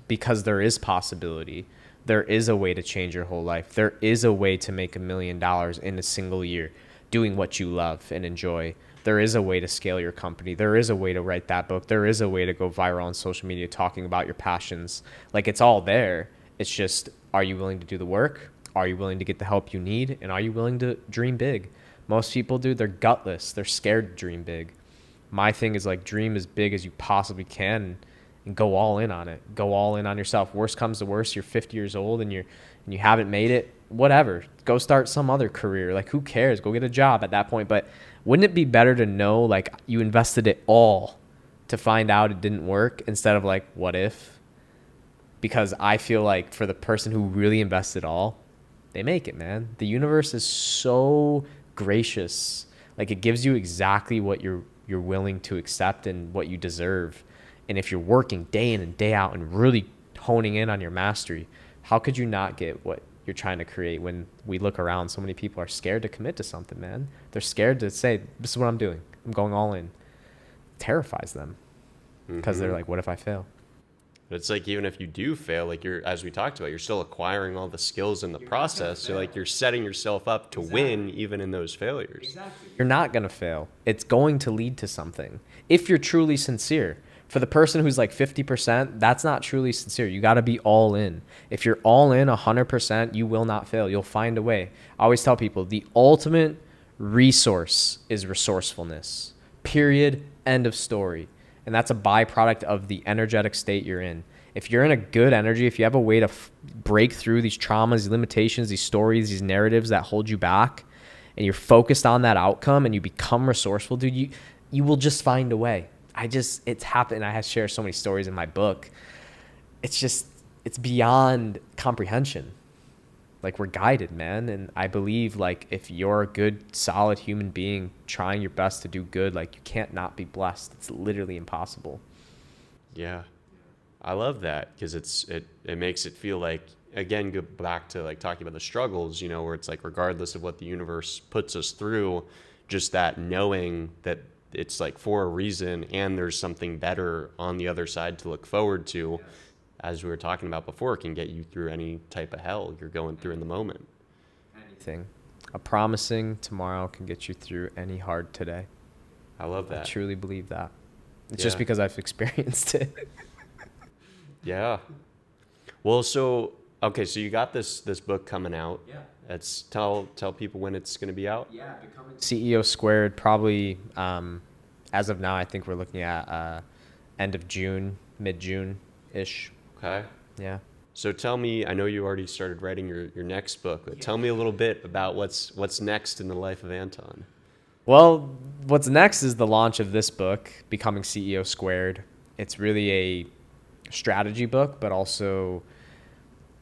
because there is possibility. There is a way to change your whole life. There is a way to make $1 million in a single year doing what you love and enjoy. There is a way to scale your company. There is a way to write that book. There is a way to go viral on social media talking about your passions. Like, it's all there. It's just, are you willing to do the work? Are you willing to get the help you need? And are you willing to dream big? Most people, dude, they're gutless. They're scared to dream big. My thing is, like, dream as big as you possibly can and go all in on it. Go all in on yourself. Worst comes to worst, you're 50 years old and you haven't made it. Whatever. Go start some other career. Like, who cares? Go get a job at that point. But wouldn't it be better to know, like, you invested it all to find out it didn't work instead of, like, what if? Because I feel like for the person who really invested all, they make it, man. The universe is so gracious. Like, it gives you exactly what you're willing to accept and what you deserve. And if you're working day in and day out and really honing in on your mastery, how could you not get what you're trying to create? When we look around, so many people are scared to commit to something, man. They're scared to say, this is what I'm doing. I'm going all in. It terrifies them because they're like, what if I fail? But it's like, even if you do fail, like, you're, as we talked about, you're still acquiring all the skills in the process. So, like, you're setting yourself up to win even in those failures. Exactly. You're not going to fail. It's going to lead to something if you're truly sincere. For the person who's like 50%, that's not truly sincere. You got to be all in. If you're all in 100%, you will not fail. You'll find a way. I always tell people the ultimate resource is resourcefulness. Period. End of story. And that's a byproduct of the energetic state you're in. If you're in a good energy, if you have a way to break through these traumas, these limitations, these stories, these narratives that hold you back, and you're focused on that outcome and you become resourceful, dude, you will just find a way. It's happened. I have shared so many stories in my book. It's beyond comprehension. Like, we're guided, man. And I believe, like, if you're a good, solid human being trying your best to do good, like, you can't not be blessed. It's literally impossible. Yeah. I love that, because it makes it feel like, again, go back to, like, talking about the struggles, you know, where it's like, regardless of what the universe puts us through, just that knowing that it's like for a reason and there's something better on the other side to look forward to. Yes. As we were talking about before, can get you through any type of hell you're going through in the moment. Anything. A promising tomorrow can get you through any hard today. I love that. I truly believe that. It's just because I've experienced it. Yeah. Well, so you got this book coming out. Yeah. Let's tell people when it's going to be out. Yeah, Becoming CEO Squared, probably as of now, I think we're looking at end of June, mid-June-ish. Okay. Yeah. So tell me, I know you already started writing your next book, but tell me a little bit about what's next in the life of Anton. Well, what's next is the launch of this book, Becoming CEO Squared. It's really a strategy book, but also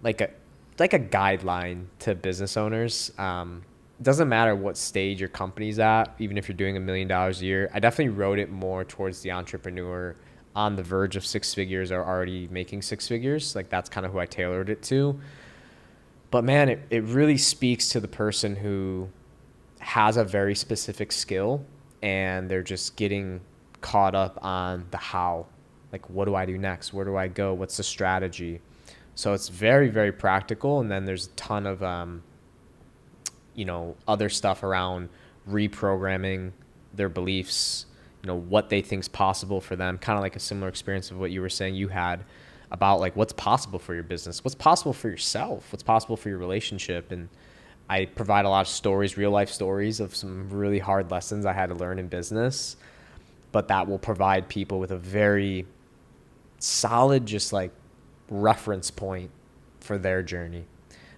like a guideline to business owners. It doesn't matter what stage your company's at, even if you're doing $1 million a year. I definitely wrote it more towards the entrepreneur on the verge of 6 figures or already making 6 figures. Like, that's kind of who I tailored it to. But man, it really speaks to the person who has a very specific skill and they're just getting caught up on the how. Like, what do I do next? Where do I go? What's the strategy? So it's very, very practical. And then there's a ton of, other stuff around reprogramming their beliefs, what they think's possible for them. Kind of like a similar experience of what you were saying you had about, like, what's possible for your business, what's possible for yourself, what's possible for your relationship. And I provide a lot of stories, real life stories of some really hard lessons I had to learn in business, but that will provide people with a very solid, just like, reference point for their journey.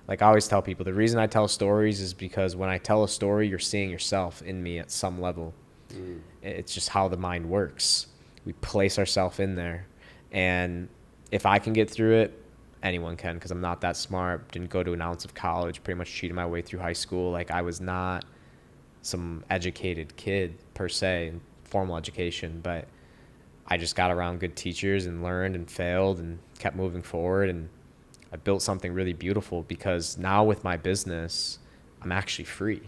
Like, I always tell people, the reason I tell stories is because when I tell a story, you're seeing yourself in me at some level. It's just how the mind works. We place ourselves in there. And if I can get through it, anyone can, because I'm not that smart. Didn't go to an ounce of college. Pretty much cheated my way through high school. Like, I was not some educated kid per se, formal education, but I just got around good teachers and learned and failed and kept moving forward. And I built something really beautiful, because now with my business, I'm actually free.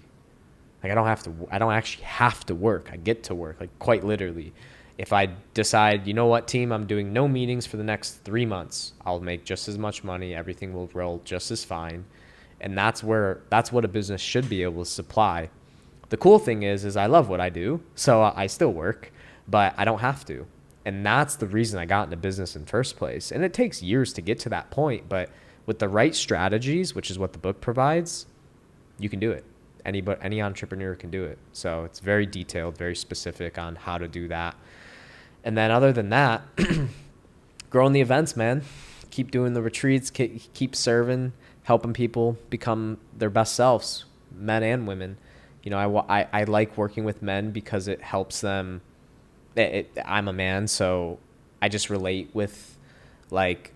Like, I don't actually have to work. I get to work, like, quite literally. If I decide, you know what, team, I'm doing no meetings for the next 3 months, I'll make just as much money. Everything will roll just as fine. And that's what a business should be able to supply. The cool thing is I love what I do, so I still work, but I don't have to. And that's the reason I got into business in the first place. And it takes years to get to that point, but with the right strategies, which is what the book provides, you can do it. Any entrepreneur can do it. So it's very detailed, very specific on how to do that. And then other than that, growing the events, man. Keep doing the retreats, keep serving, helping people become their best selves, men and women. You know, I like working with men because it helps them. I'm a man, so I just relate with, like,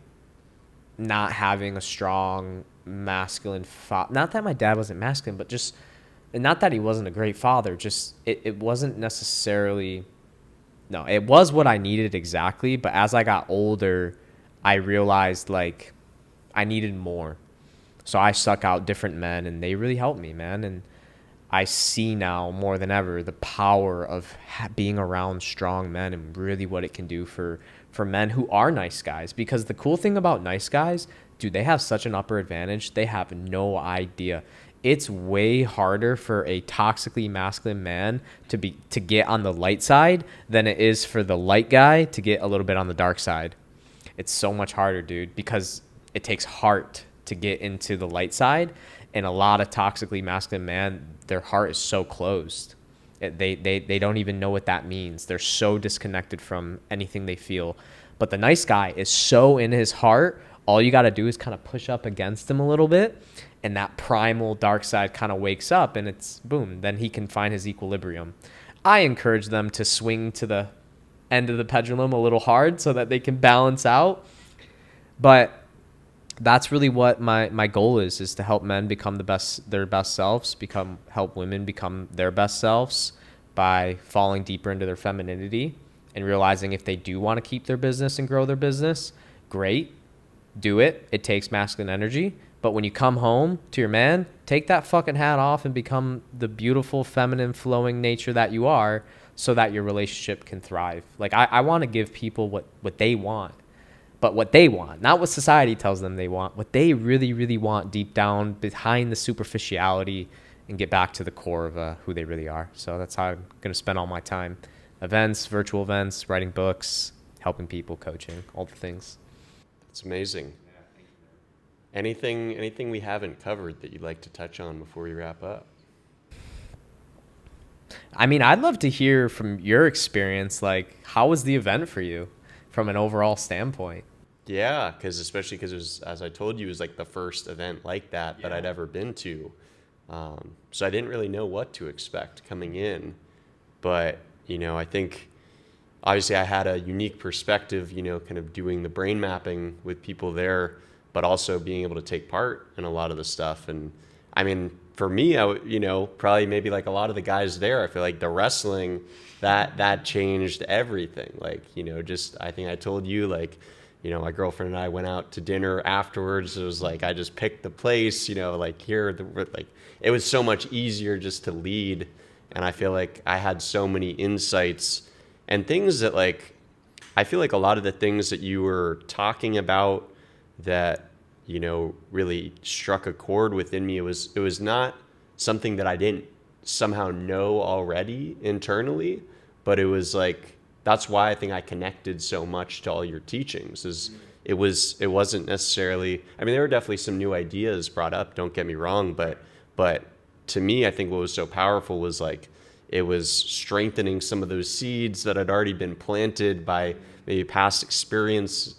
not having a strong masculine father. Not that my dad wasn't masculine, but just, and not that he wasn't a great father, just it wasn't necessarily, no, it was what I needed exactly. But as I got older, I realized, like, I needed more. So I suck out different men, and they really helped me, man. And I see now more than ever the power of being around strong men and really what it can do for men who are nice guys. Because the cool thing about nice guys, dude, they have such an upper advantage. They have no idea. It's way harder for a toxically masculine man to get on the light side than it is for the light guy to get a little bit on the dark side. It's so much harder, dude, because it takes heart to get into the light side. And a lot of toxically masculine men, their heart is so closed. They don't even know what that means. They're so disconnected from anything they feel. But the nice guy is so in his heart, all you got to do is kind of push up against him a little bit, and that primal dark side kind of wakes up, and it's boom. Then he can find his equilibrium. I encourage them to swing to the end of the pendulum a little hard so that they can balance out. But that's really what my goal is to help men become their best selves, help women become their best selves by falling deeper into their femininity and realizing if they do want to keep their business and grow their business, great, do it. It takes masculine energy. But when you come home to your man, take that fucking hat off and become the beautiful, feminine, flowing nature that you are, so that your relationship can thrive. Like, I want to give people what they want. But what they want, not what society tells them they want, what they really, really want deep down behind the superficiality, and get back to the core of who they really are. So that's how I'm going to spend all my time. Events, virtual events, writing books, helping people, coaching, all the things. It's amazing. Anything we haven't covered that you'd like to touch on before we wrap up? I mean, I'd love to hear from your experience, like, how was the event for you from an overall standpoint? Yeah, especially because it was, as I told you, it was like the first event like that I'd ever been to. So I didn't really know what to expect coming in. But, you know, I think obviously I had a unique perspective, you know, kind of doing the brain mapping with people there, but also being able to take part in a lot of the stuff. And I mean, for me, you know, probably maybe like a lot of the guys there, I feel like the wrestling, that changed everything. Like, you know, just, I think I told you, like, you know, my girlfriend and I went out to dinner afterwards. It was like, I just picked the place, you know, like like, it was so much easier just to lead. And I feel like I had so many insights and things that, like, I feel like a lot of the things that you were talking about that, you know, really struck a chord within me. It was not something that I didn't somehow know already internally, but it was like, that's why I think I connected so much to all your teachings. It wasn't necessarily, I mean, there were definitely some new ideas brought up, don't get me wrong, but to me, I think what was so powerful was, like, it was strengthening some of those seeds that had already been planted by maybe past experiences,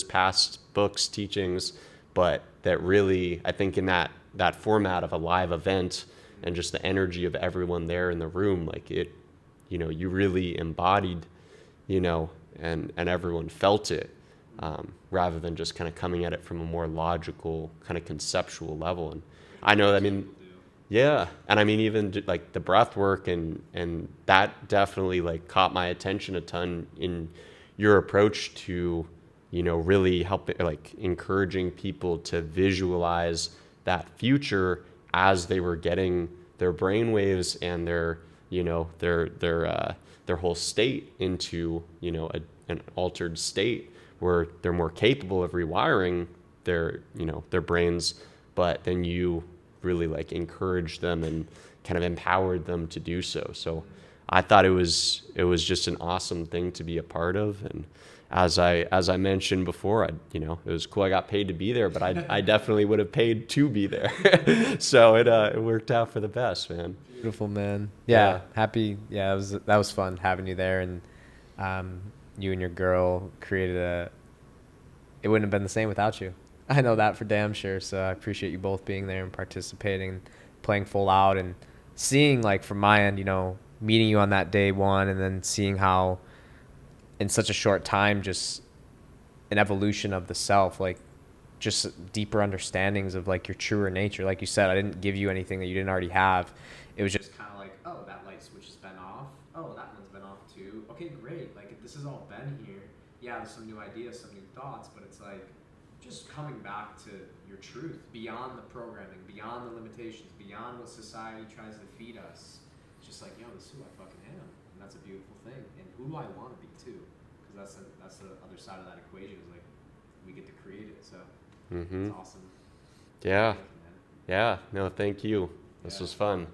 past books, teachings, but that really, I think in that format of a live event and just the energy of everyone there in the room, like, it, you know, you really embodied, you know, and everyone felt it. rather than just kind of coming at it from a more logical, kind of conceptual level. And I know, I mean, yeah, and I mean even like the breath work and that definitely like caught my attention a ton in your approach to, you know, really helping, like encouraging people to visualize that future as they were getting their brain waves and their, you know, their whole state into, you know, an altered state where they're more capable of rewiring their, you know, their brains, but then you really like encouraged them and kind of empowered them to do so. So I thought it was just an awesome thing to be a part of. And as I mentioned before, you know, it was cool I got paid to be there, but I definitely would have paid to be there. So it worked out for the best, man. Beautiful, man. Yeah. Happy. Yeah, that was fun having you there, and you and your girl created it wouldn't have been the same without you. I know that for damn sure. So I appreciate you both being there and participating, playing full out, and seeing, like, from my end, you know, meeting you on that day one, and then seeing how in such a short time, just an evolution of the self, like just deeper understandings of like your truer nature. Like you said, I didn't give you anything that you didn't already have. It was just Kind of like, oh, that light switch has been off. Oh, that one's been off too. Okay, great. Like, this has all been here. Yeah, there's some new ideas, some new thoughts, but it's like just coming back to your truth beyond the programming, beyond the limitations, beyond what society tries to feed us. It's just like, yo, this is who I fucking am, and that's a beautiful thing, and who I want to be too, because that's the other side of that equation. Is like we get to create it, so it's awesome. Yeah. Thank you, man. Yeah. No, thank you. This was fun.